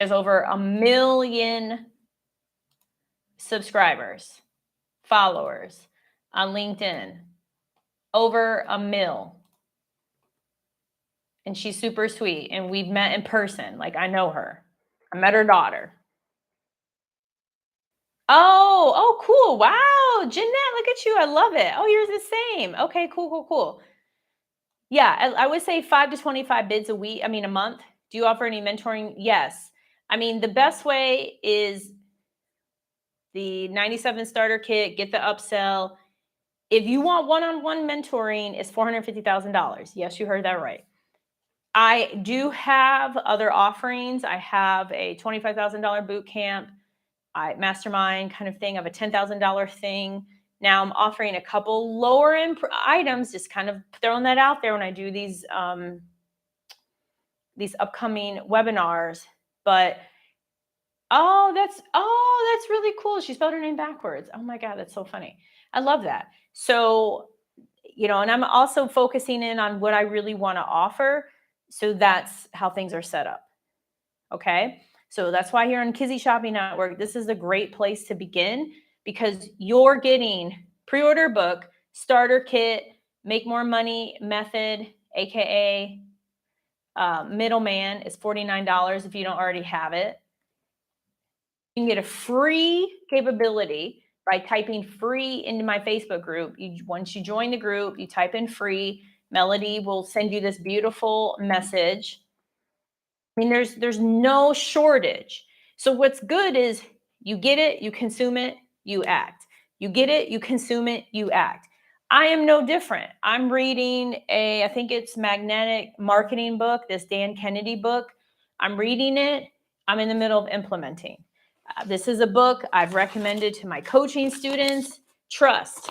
There's over 1 million subscribers, followers on LinkedIn, over 1 mil. And she's super sweet. And we've met in person. Like, I know her. I met her daughter. Oh, cool. Wow. Jeanette, look at you. I love it. Oh, you're the same. Okay, cool. Yeah, I would say 5 to 25 bids a month. Do you offer any mentoring? Yes. I mean, the best way is the 97 starter kit, get the upsell. If you want one-on-one mentoring, it's $450,000. Yes, you heard that right. I do have other offerings. I have a $25,000 boot camp, mastermind kind of thing. I have a $10,000 thing. Now I'm offering a couple lower end items, just kind of throwing that out there when I do these upcoming webinars. But that's really cool. She spelled her name backwards. Oh my God, that's so funny. I love that. So, and I'm also focusing in on what I really want to offer. So that's how things are set up. Okay. So that's why here on Kizzy Shopping Network, this is a great place to begin because you're getting pre-order book, starter kit, make more money method, AKA middleman is $49 if you don't already have it. You can get a free capability by typing free into my Facebook group. Once you join the group, you type in free. Melody will send you this beautiful message. I mean, there's no shortage. So what's good is you get it, you consume it, you act. You get it, you consume it, you act. I am no different. I'm reading I think it's Magnetic Marketing book, this Dan Kennedy book. I'm reading it. I'm in the middle of implementing. This is a book I've recommended to my coaching students. Trust.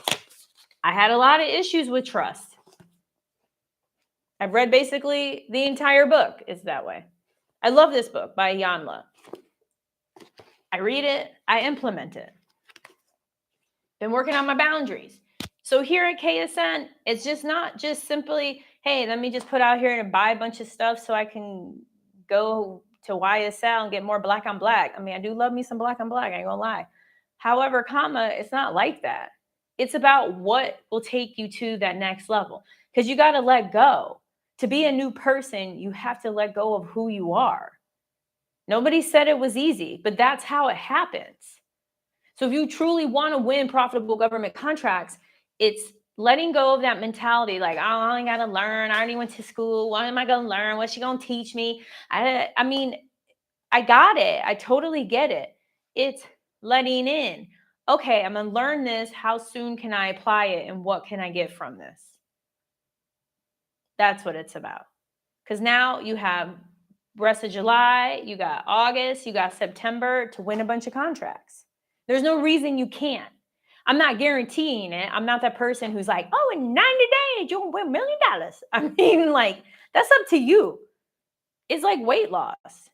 I had a lot of issues with trust. I've read basically the entire book. It's that way. I love this book by Yanla. I read it. I implement it. Been working on my boundaries. So here at KSN, it's just not just simply, hey, let me just put out here and buy a bunch of stuff so I can go to YSL and get more black on black. I mean, I do love me some black on black. I ain't gonna lie. However, it's not like that. It's about what will take you to that next level because you got to let go. To be a new person, you have to let go of who you are. Nobody said it was easy, but that's how it happens. So if you truly want to win profitable government contracts, it's letting go of that mentality. Like, oh, I ain't got to learn. I already went to school. Why am I going to learn? What's she going to teach me? I mean, I got it. I totally get it. it's letting in. Okay, I'm going to learn this. How soon can I apply it? And what can I get from this? That's what it's about. Because now you have rest of July, you got August, you got September to win a bunch of contracts. There's no reason you can't. I'm not guaranteeing it. I'm not that person who's like, oh, in 90 days, you'll win $1 million. I mean, like, that's up to you. It's like weight loss.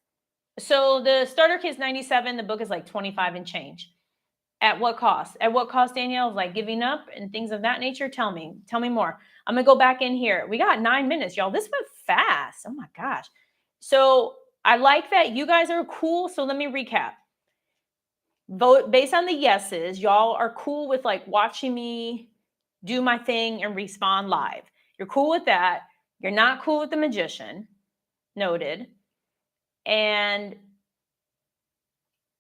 So the starter kit's 97, the book is like 25 and change. At what cost? At what cost, Danielle? Like giving up and things of that nature? Tell me more. I'm going to go back in here. We got 9 minutes, y'all. This went fast. Oh my gosh. So I like that you guys are cool. So let me recap. Vote based on the yeses. Y'all are cool with like watching me do my thing and respond live. You're cool with that. You're not cool with the magician. Noted. And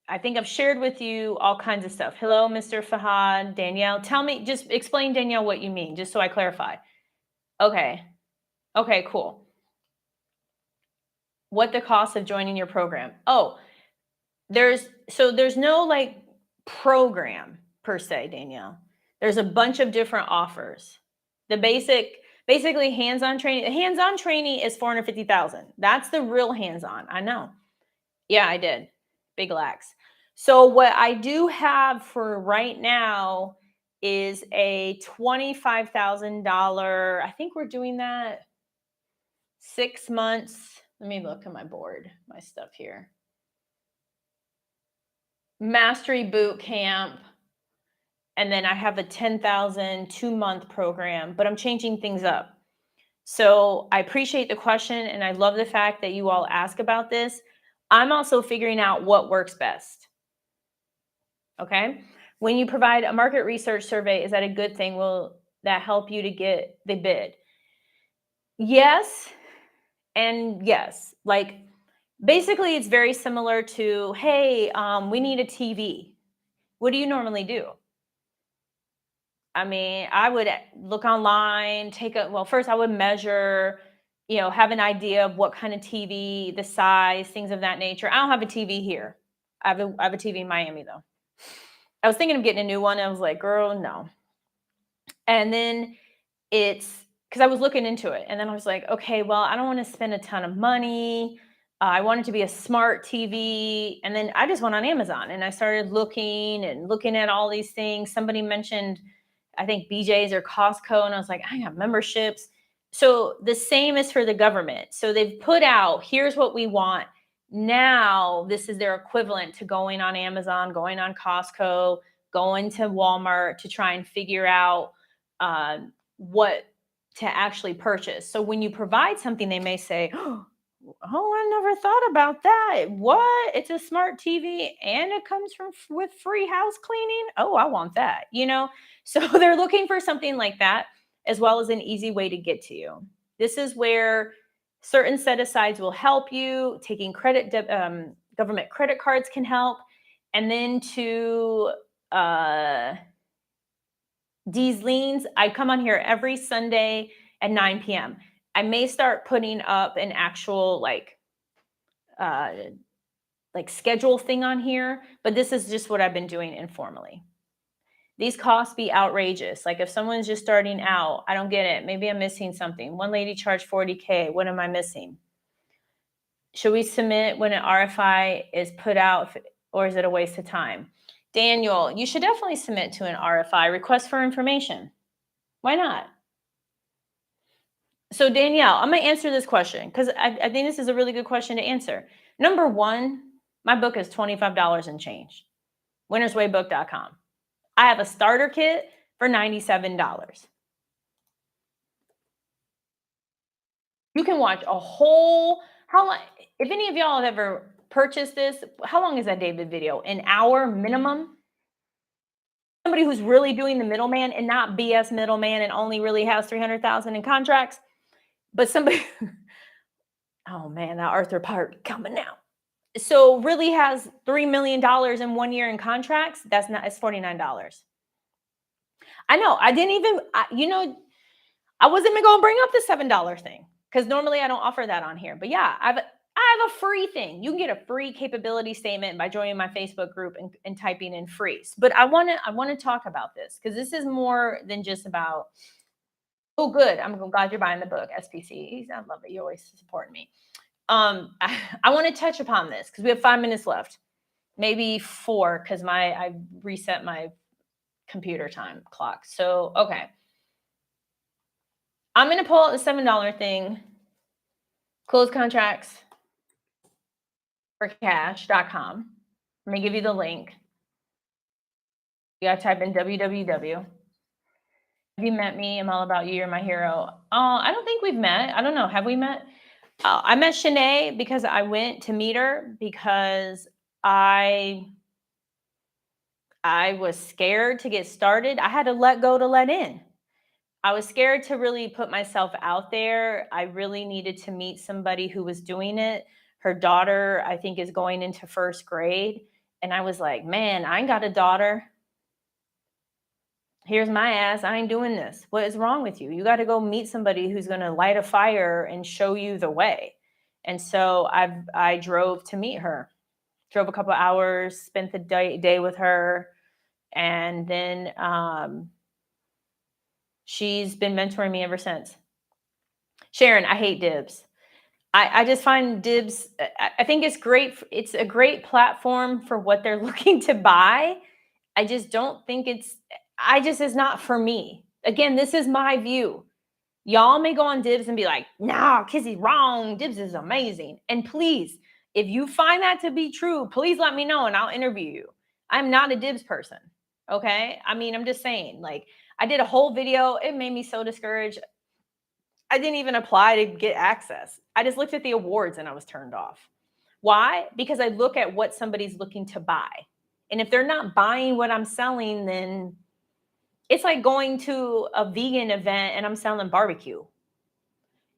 I think I've shared with you all kinds of stuff. Hello, Mr. Fahad, Danielle. Tell me, just explain, Danielle, what you mean, just so I clarify. Okay. Okay, cool. What the cost of joining your program? Oh, there's no like program per se, Danielle. There's a bunch of different offers. The basically hands-on training. Hands-on training is $450,000. That's the real hands-on. I know. Yeah, I did. Big lax. So what I do have for right now is a $25,000. I think we're doing that 6 months. Let me look at my board, my stuff here. Mastery boot camp. And then I have a 10,000 2-month program, but I'm changing things up. So I appreciate the question. And I love the fact that you all ask about this. I'm also figuring out what works best. Okay. When you provide a market research survey, is that a good thing? Will that help you to get the bid? Yes. And yes. Like basically it's very similar to, hey, we need a TV. What do you normally do? I mean, I would look online, first I would measure, have an idea of what kind of TV, the size, things of that nature. I don't have a TV here. I have a TV in Miami though. I was thinking of getting a new one. I was like, girl, no. And then it's because I was looking into it. And then I was like, okay, well, I don't want to spend a ton of money. I want it to be a smart TV. And then I just went on Amazon and I started looking at all these things. Somebody mentioned, I think BJ's or Costco. And I was like, I got memberships. So the same is for the government. So they've put out, here's what we want. Now this is their equivalent to going on Amazon, going on Costco, going to Walmart to try and figure out what to actually purchase. So when you provide something, they may say, oh, I never thought about that. What? It's a smart TV and it comes with free house cleaning. Oh, I want that, So they're looking for something like that, as well as an easy way to get to you. This is where certain set-asides will help you. Taking government credit cards can help. And then to these liens, I come on here every Sunday at 9 p.m. I may start putting up an actual like schedule thing on here, but this is just what I've been doing informally. These costs be outrageous. Like if someone's just starting out, I don't get it. Maybe I'm missing something. One lady charged $40K. What am I missing? Should we submit when an RFI is put out, or is it a waste of time? Daniel, you should definitely submit to an RFI, request for information. Why not? So Danielle, I'm going to answer this question because I think this is a really good question to answer. Number one, my book is $25 and change. winnerswaybook.com. I have a starter kit for $97. You can watch a whole, how long, if any of y'all have ever purchased this, how long is that David video? An hour minimum? Somebody who's really doing the middleman and not BS middleman and only really has 300,000 in contracts, but somebody, oh man, that Arthur part coming out. So really has $3 million in 1 year in contracts. It's $49. I know. I didn't even, I wasn't even going to bring up the $7 thing because normally I don't offer that on here. But yeah, I have a free thing. You can get a free capability statement by joining my Facebook group and typing in free. But I want to talk about this because this is more than just about, oh, good. I'm glad you're buying the book, SPC. I love it. You always support me. I want to touch upon this because we have 5 minutes left, maybe 4, because I reset my computer time clock. So, okay. I'm going to pull out the $7 thing, close contracts for cash.com. Let me give you the link. You got to type in www. Have you met me? I'm all about you. You're my hero. I don't think we've met. I don't know. Have we met? I met Shanae because I went to meet her because I was scared to get started. I had to let go to let in. I was scared to really put myself out there. I really needed to meet somebody who was doing it. Her daughter, I think, is going into 1st grade. And I was like, man, I ain't got a daughter. Here's my ass. I ain't doing this. What is wrong with you? You got to go meet somebody who's going to light a fire and show you the way. And so I drove to meet her, drove a couple hours, spent the day with her. And then she's been mentoring me ever since. Sharon, I hate dibs. I just find dibs, I think it's great. It's a great platform for what they're looking to buy. I just don't think it's not for me. Again, this is my view. Y'all may go on dibs and be like, nah, Kizzy's wrong. Dibs is amazing. And please, if you find that to be true, please let me know and I'll interview you. I'm not a dibs person. Okay. I mean, I'm just saying, like, I did a whole video. It made me so discouraged. I didn't even apply to get access. I just looked at the awards and I was turned off. Why? Because I look at what somebody's looking to buy. And if they're not buying what I'm selling, then it's like going to a vegan event and I'm selling barbecue.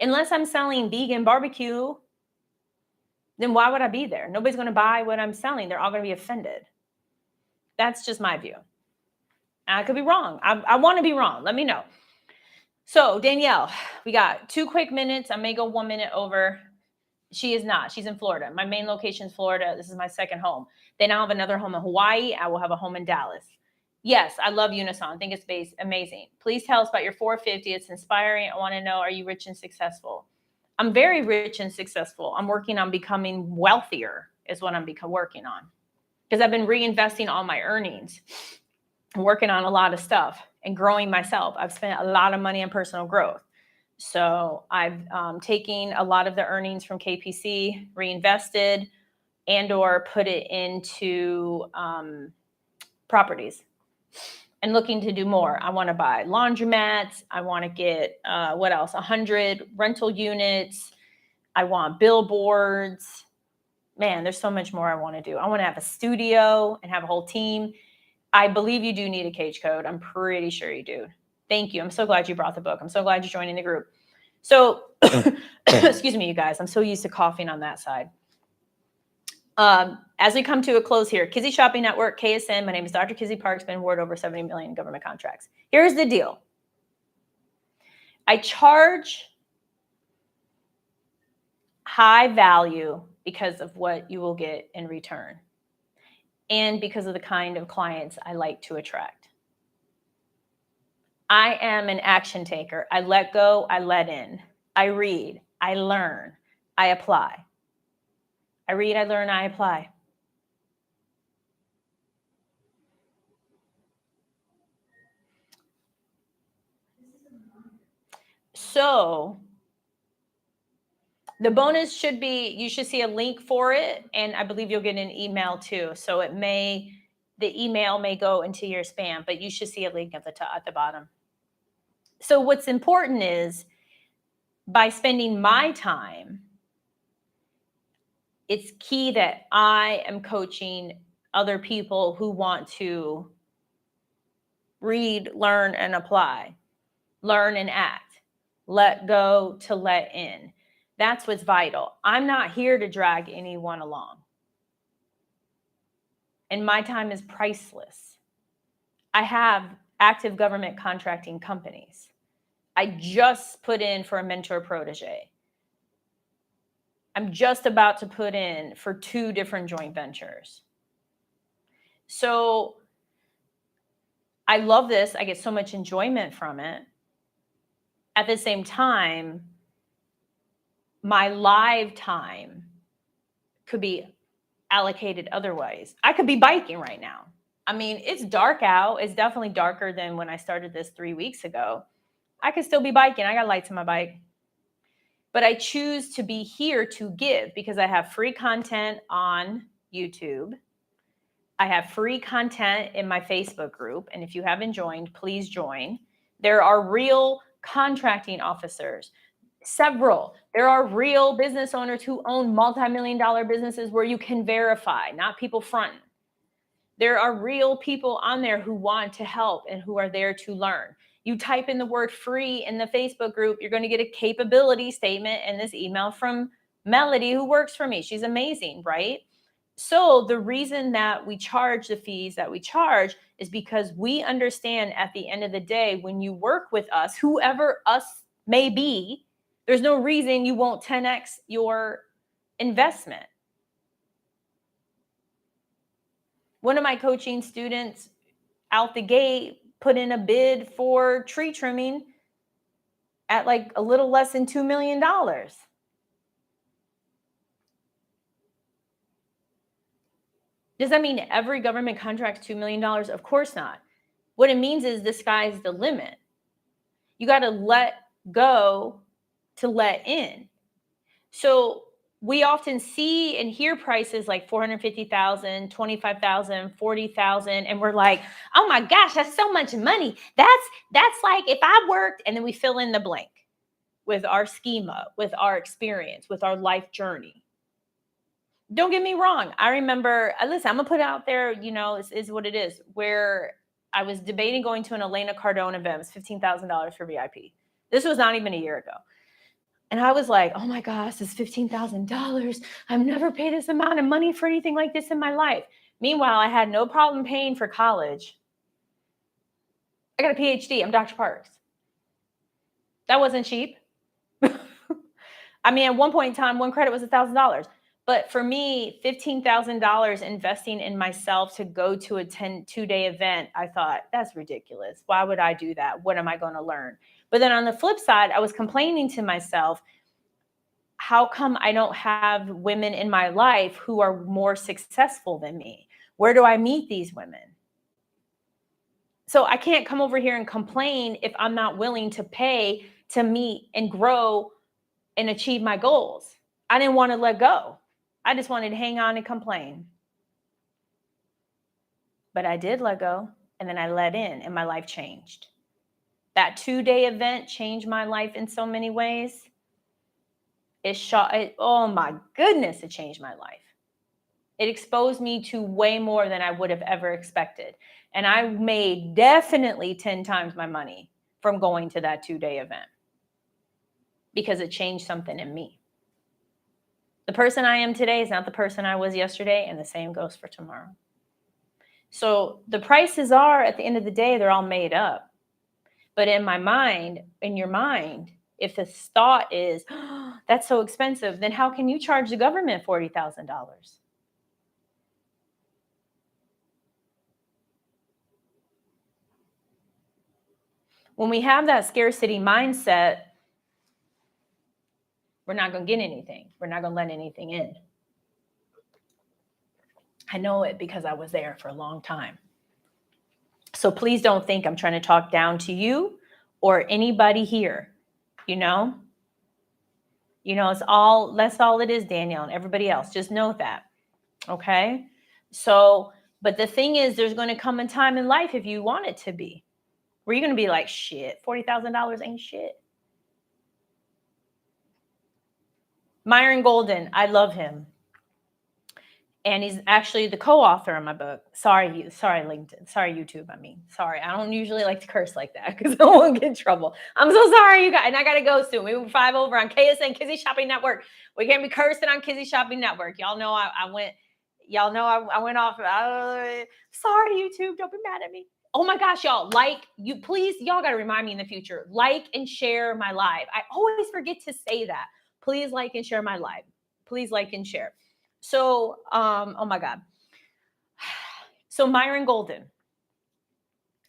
Unless I'm selling vegan barbecue, then why would I be there? Nobody's going to buy what I'm selling. They're all going to be offended. That's just my view. I could be wrong. I want to be wrong. Let me know. So, Danielle, we got 2 quick minutes. I may go 1 minute over. She is not. She's in Florida. My main location is Florida. This is my second home. They now have another home in Hawaii. I will have a home in Dallas. Yes, I love Unison. I think it's amazing. Please tell us about your 450. It's inspiring. I want to know, are you rich and successful? I'm very rich and successful. I'm working on becoming wealthier is what I'm working on. Because I've been reinvesting all my earnings. I'm working on a lot of stuff and growing myself. I've spent a lot of money on personal growth. So I've taken a lot of the earnings from KPC, reinvested, and or put it into properties and looking to do more. I want to buy laundromats. I want to get, 100 rental units. I want billboards. Man, there's so much more I want to do. I want to have a studio and have a whole team. I believe you do need a cage code. I'm pretty sure you do. Thank you. I'm so glad you brought the book. I'm so glad you're joining the group. So, excuse me, you guys. I'm so used to coughing on that side. As we come to a close here, Kizzy Shopping Network, KSN. My name is Dr. Kizzy Parks. Been awarded over 70 million in government contracts. Here's the deal. I charge high value because of what you will get in return and because of the kind of clients I like to attract. I am an action taker. I let go, I let in. I read, I learn, I apply. I read, I learn, I apply. So the bonus should be, you should see a link for it. And I believe you'll get an email too. So the email may go into your spam, but you should see a link at the bottom. So what's important is by spending my time, it's key that I am coaching other people who want to read, learn, and apply, learn and act, let go to let in. That's what's vital. I'm not here to drag anyone along. And my time is priceless. I have active government contracting companies. I just put in for a mentor protege. I'm just about to put in for 2 different joint ventures. So I love this. I get so much enjoyment from it. At the same time, my live time could be allocated otherwise. I could be biking right now. I mean, it's dark out. It's definitely darker than when I started this 3 weeks ago. I could still be biking. I got lights in my bike. But I choose to be here to give because I have free content on YouTube. I have free content in my Facebook group. And if you haven't joined, please join. There are real contracting officers, several. There are real business owners who own multi-million-dollar businesses where you can verify, not people fronting. There are real people on there who want to help and who are there to learn. You type in the word free in the Facebook group, you're going to get a capability statement in this email from Melody, who works for me. She's amazing, right? So the reason that we charge the fees that we charge is because we understand at the end of the day, when you work with us, whoever us may be, there's no reason you won't 10x your investment. One of my coaching students out the gate put in a bid for tree trimming at like a little less than $2 million. Does that mean every government contract's $2 million? Of course not. What it means is the sky's the limit. You got to let go to let in. So we often see and hear prices like 450,000, 25,000, 40,000, and we're like, "Oh my gosh, that's so much money." That's like if I worked, and then we fill in the blank with our schema, with our experience, with our life journey. Don't get me wrong. I remember, listen, I'm gonna put it out there, is what it is, where I was debating going to an Elena Cardone event. It was $15,000 for VIP. This was not even a year ago. And I was like, oh my gosh, this is $15,000. I've never paid this amount of money for anything like this in my life. Meanwhile, I had no problem paying for college. I got a PhD. I'm Dr. Parks. That wasn't cheap. I mean, at one point in time, one credit was $1,000. But for me, $15,000 investing in myself to go to a 2-day event, I thought, that's ridiculous. Why would I do that? What am I going to learn? But then on the flip side, I was complaining to myself, how come I don't have women in my life who are more successful than me? Where do I meet these women? So I can't come over here and complain if I'm not willing to pay to meet and grow and achieve my goals. I didn't want to let go. I just wanted to hang on and complain. But I did let go, and then I let in, and my life changed. That 2-day event changed my life in so many ways. Oh my goodness, it changed my life. It exposed me to way more than I would have ever expected. And I made definitely 10 times my money from going to that 2-day event because it changed something in me. The person I am today is not the person I was yesterday, and the same goes for tomorrow. So the prices are, at the end of the day, they're all made up. But in my mind, in your mind, if the thought is, oh, that's so expensive, then how can you charge the government $40,000? When we have that scarcity mindset, we're not going to get anything. We're not going to let anything in. I know it because I was there for a long time. So please don't think I'm trying to talk down to you or anybody here. That's all it is, Danielle, and everybody else. Just know that. Okay? So, but the thing is, there's going to come a time in life, if you want it to be, where you're going to be like, shit, $40,000 ain't shit. Myron Golden, I love him. And he's actually the co-author of my book. Sorry, LinkedIn. Sorry, YouTube. Sorry. I don't usually like to curse like that because I won't get in trouble. I'm so sorry, you guys. And I got to go soon. We were 5 over on KSN, Kizzy Shopping Network. We can't be cursing on Kizzy Shopping Network. Y'all know I went off. Sorry, YouTube. Don't be mad at me. Oh my gosh, y'all. Please, y'all got to remind me in the future. Like and share my live. I always forget to say that. Please like and share my live. Please like and share. So, oh my God. So Myron Golden,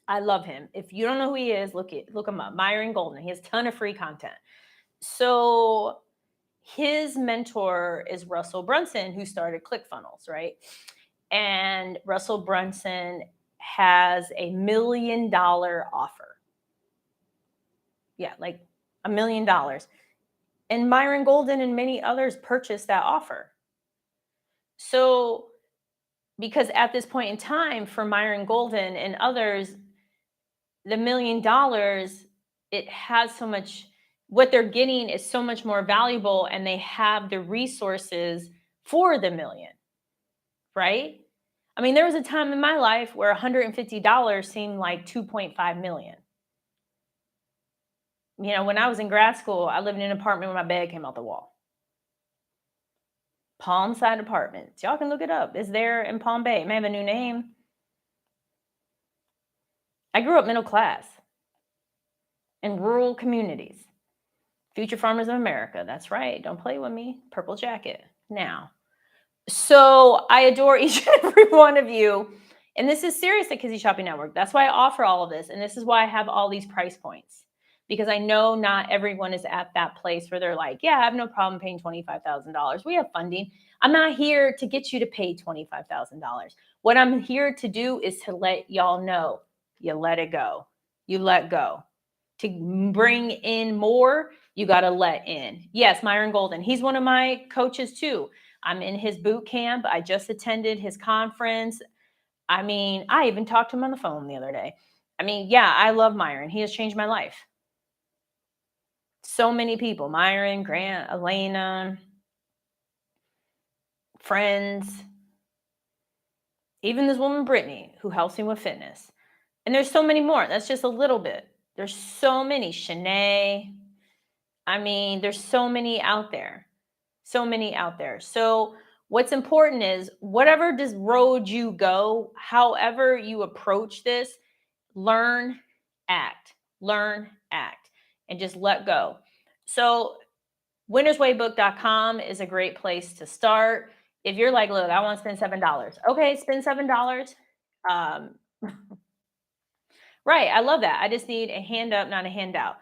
I love him. If you don't know who he is, look him up. Myron Golden. He has a ton of free content. So his mentor is Russell Brunson, who started ClickFunnels, right? And Russell Brunson has $1 million offer. Yeah, like $1 million. And Myron Golden and many others purchased that offer. So, because at this point in time, for Myron Golden and others, the $1 million, it has so much, what they're getting is so much more valuable, and they have the resources for the million, right? I mean, there was a time in my life where $150 seemed like 2.5 million. You know, when I was in grad school, I lived in an apartment where my bed came out the wall. Palm Side Apartments. Y'all can look it up. It's there in Palm Bay. It may have a new name. I grew up middle class in rural communities. Future Farmers of America. That's right. Don't play with me. Purple jacket. Now. So I adore each and every one of you. And this is serious at Kizzy Shopping Network. That's why I offer all of this. And this is why I have all these price points. Because I know not everyone is at that place where they're like, yeah, I have no problem paying $25,000. We have funding. I'm not here to get you to pay $25,000. What I'm here to do is to let y'all know you let it go. You let go. To bring in more, you got to let in. Yes, Myron Golden. He's one of my coaches too. I'm in his boot camp. I just attended his conference. I mean, I even talked to him on the phone the other day. I mean, yeah, I love Myron. He has changed my life. So many people, Myron, Grant, Elena, friends, even this woman, Brittany, who helps me with fitness. And there's so many more. That's just a little bit. There's so many. Shanae. I mean, there's so many out there. So many out there. So what's important is whatever this road you go, however you approach this, learn, act, and just let go. So winnerswaybook.com is a great place to start. If you're like, look, I want to spend $7. Okay, spend $7. Right. I love that. I just need a hand up, not a handout.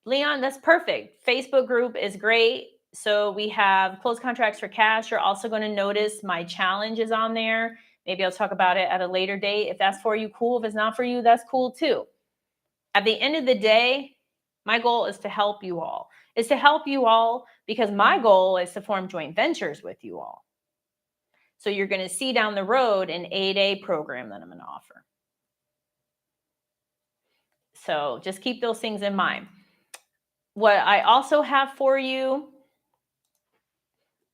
Leon, that's perfect. Facebook group is great. So we have closed contracts for cash. You're also going to notice my challenge is on there. Maybe I'll talk about it at a later date. If that's for you, cool. If it's not for you, that's cool too. At the end of the day, my goal is to help you all. Is to help you all because my goal is to form joint ventures with you all. So you're going to see down the road an 8A program that I'm going to offer. So just keep those things in mind. What I also have for you,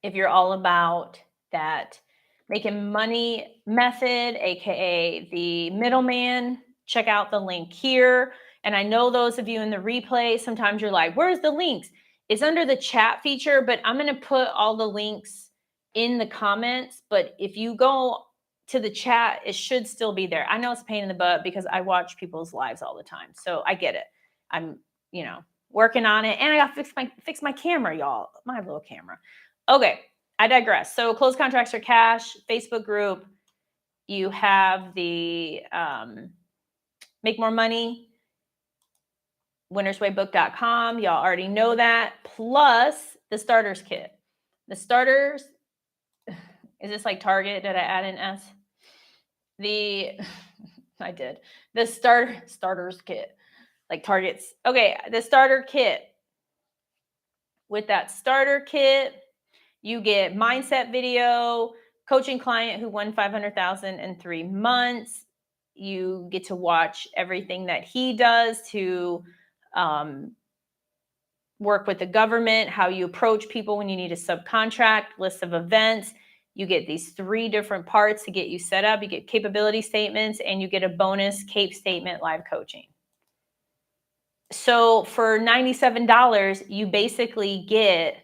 if you're all about that making money method, aka the middleman, check out the link here. And I know those of you in the replay, sometimes you're like, where's the links? It's under the chat feature, but I'm going to put all the links in the comments. But if you go to the chat, it should still be there. I know it's a pain in the butt because I watch people's lives all the time. So I get it. I'm, working on it. And I got to fix my camera, y'all. My little camera. Okay. I digress. So closed contracts for cash, Facebook group. You have the Make More Money, winnerswaybook.com. Y'all already know that. Plus the starters kit. The starters, is this like Target? Did I add an S? I did. The starters kit, like Target's. Okay, the starter kit. With that starter kit, you get mindset video, coaching client who won 500,000 in 3 months. You get to watch everything that he does to work with the government, how you approach people when you need a subcontract, list of events. You get these 3 different parts to get you set up. You get capability statements and you get a bonus CAPE statement live coaching. So for $97, you basically get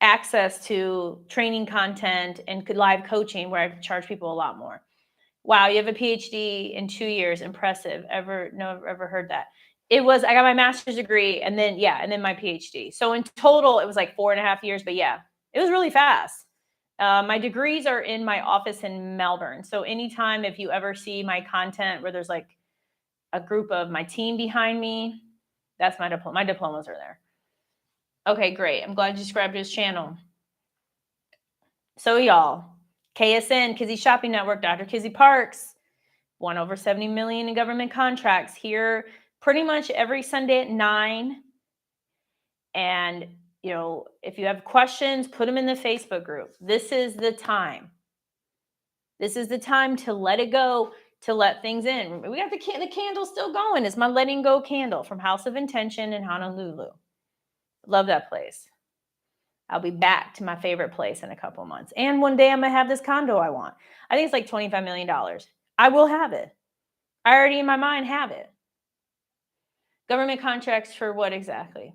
access to training content and live coaching where I charge people a lot more. Wow, you have a PhD in 2 years. Impressive. Ever heard that? I got my master's degree and then my PhD. So in total, it was like 4.5 years, but yeah, It was really fast. My degrees are in my office in Melbourne. So anytime if you ever see my content where there's like a group of my team behind me, that's my diploma. My diplomas are there. Okay, great. I'm glad you subscribed to his channel. So y'all, KSN, Kizzy Shopping Network, Dr. Kizzy Parks, won over 70 million in government contracts here pretty much every Sunday at 9. And, you know, if you have questions, put them in the Facebook group. This is the time. This is the time to let it go, to let things in. We got the candle still going. It's my letting go candle from House of Intention in Honolulu. Love that place. I'll be back to my favorite place in a couple months. And one day I'm going to have this condo I want. I think it's like $25 million. I will have it. I already in my mind have it. Government contracts for what exactly?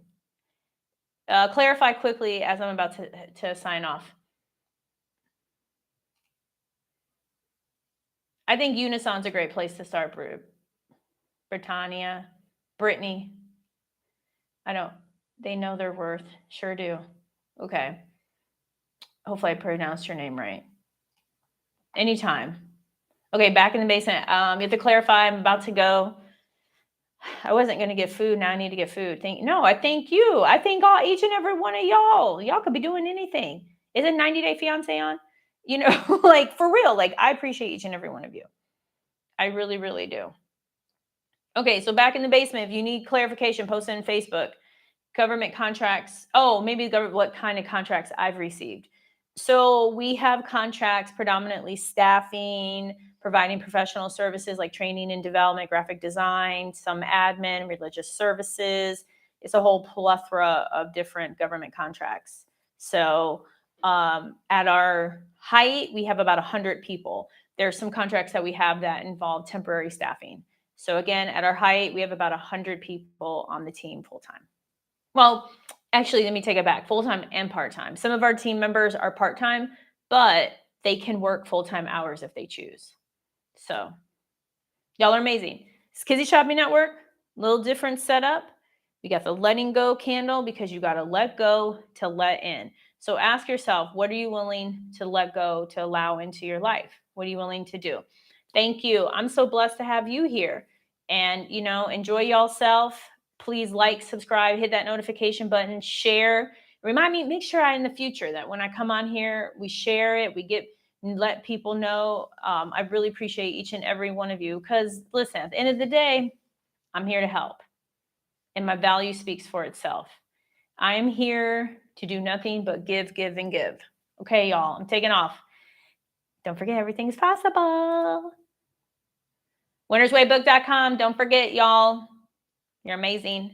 Clarify quickly as I'm about to sign off. I think Unison's a great place to start, Britannia, Brittany. They know their worth. Sure do. Okay. Hopefully I pronounced your name right. Anytime. Okay, back in the basement. You have to clarify, I'm about to go. I wasn't going to get food. Now I need to get food. I thank you. I thank each and every one of y'all. Y'all could be doing anything. Is it 90 Day Fiance on? You know, like for real. Like I appreciate each and every one of you. I really, really do. Okay, so back in the basement, if you need clarification, post it on Facebook. Government contracts. Oh, maybe what kind of contracts I've received. So we have contracts predominantly staffing, providing professional services like training and development, graphic design, some admin, religious services. It's a whole plethora of different government contracts. So at our height, we have about 100 people. There's some contracts that we have that involve temporary staffing. So again, at our height, we have about 100 people on the team full-time. Well, actually, let me take it back. Full-time and part-time. Some of our team members are part-time, but they can work full-time hours if they choose. So y'all are amazing. It's Kizzy Shopping Network, little different setup. We got the letting go candle because you got to let go to let in. So ask yourself, what are you willing to let go to allow into your life? What are you willing to do? Thank you. I'm so blessed to have you here. And, enjoy y'allself. Please like, subscribe, hit that notification button, share. Remind me, make sure in the future that when I come on here, we share it, let people know. I really appreciate each and every one of you because listen, at the end of the day, I'm here to help. And my value speaks for itself. I am here to do nothing but give, and give. Okay, y'all, I'm taking off. Don't forget, everything's possible. winnerswaybook.com. Don't forget, y'all, you're amazing.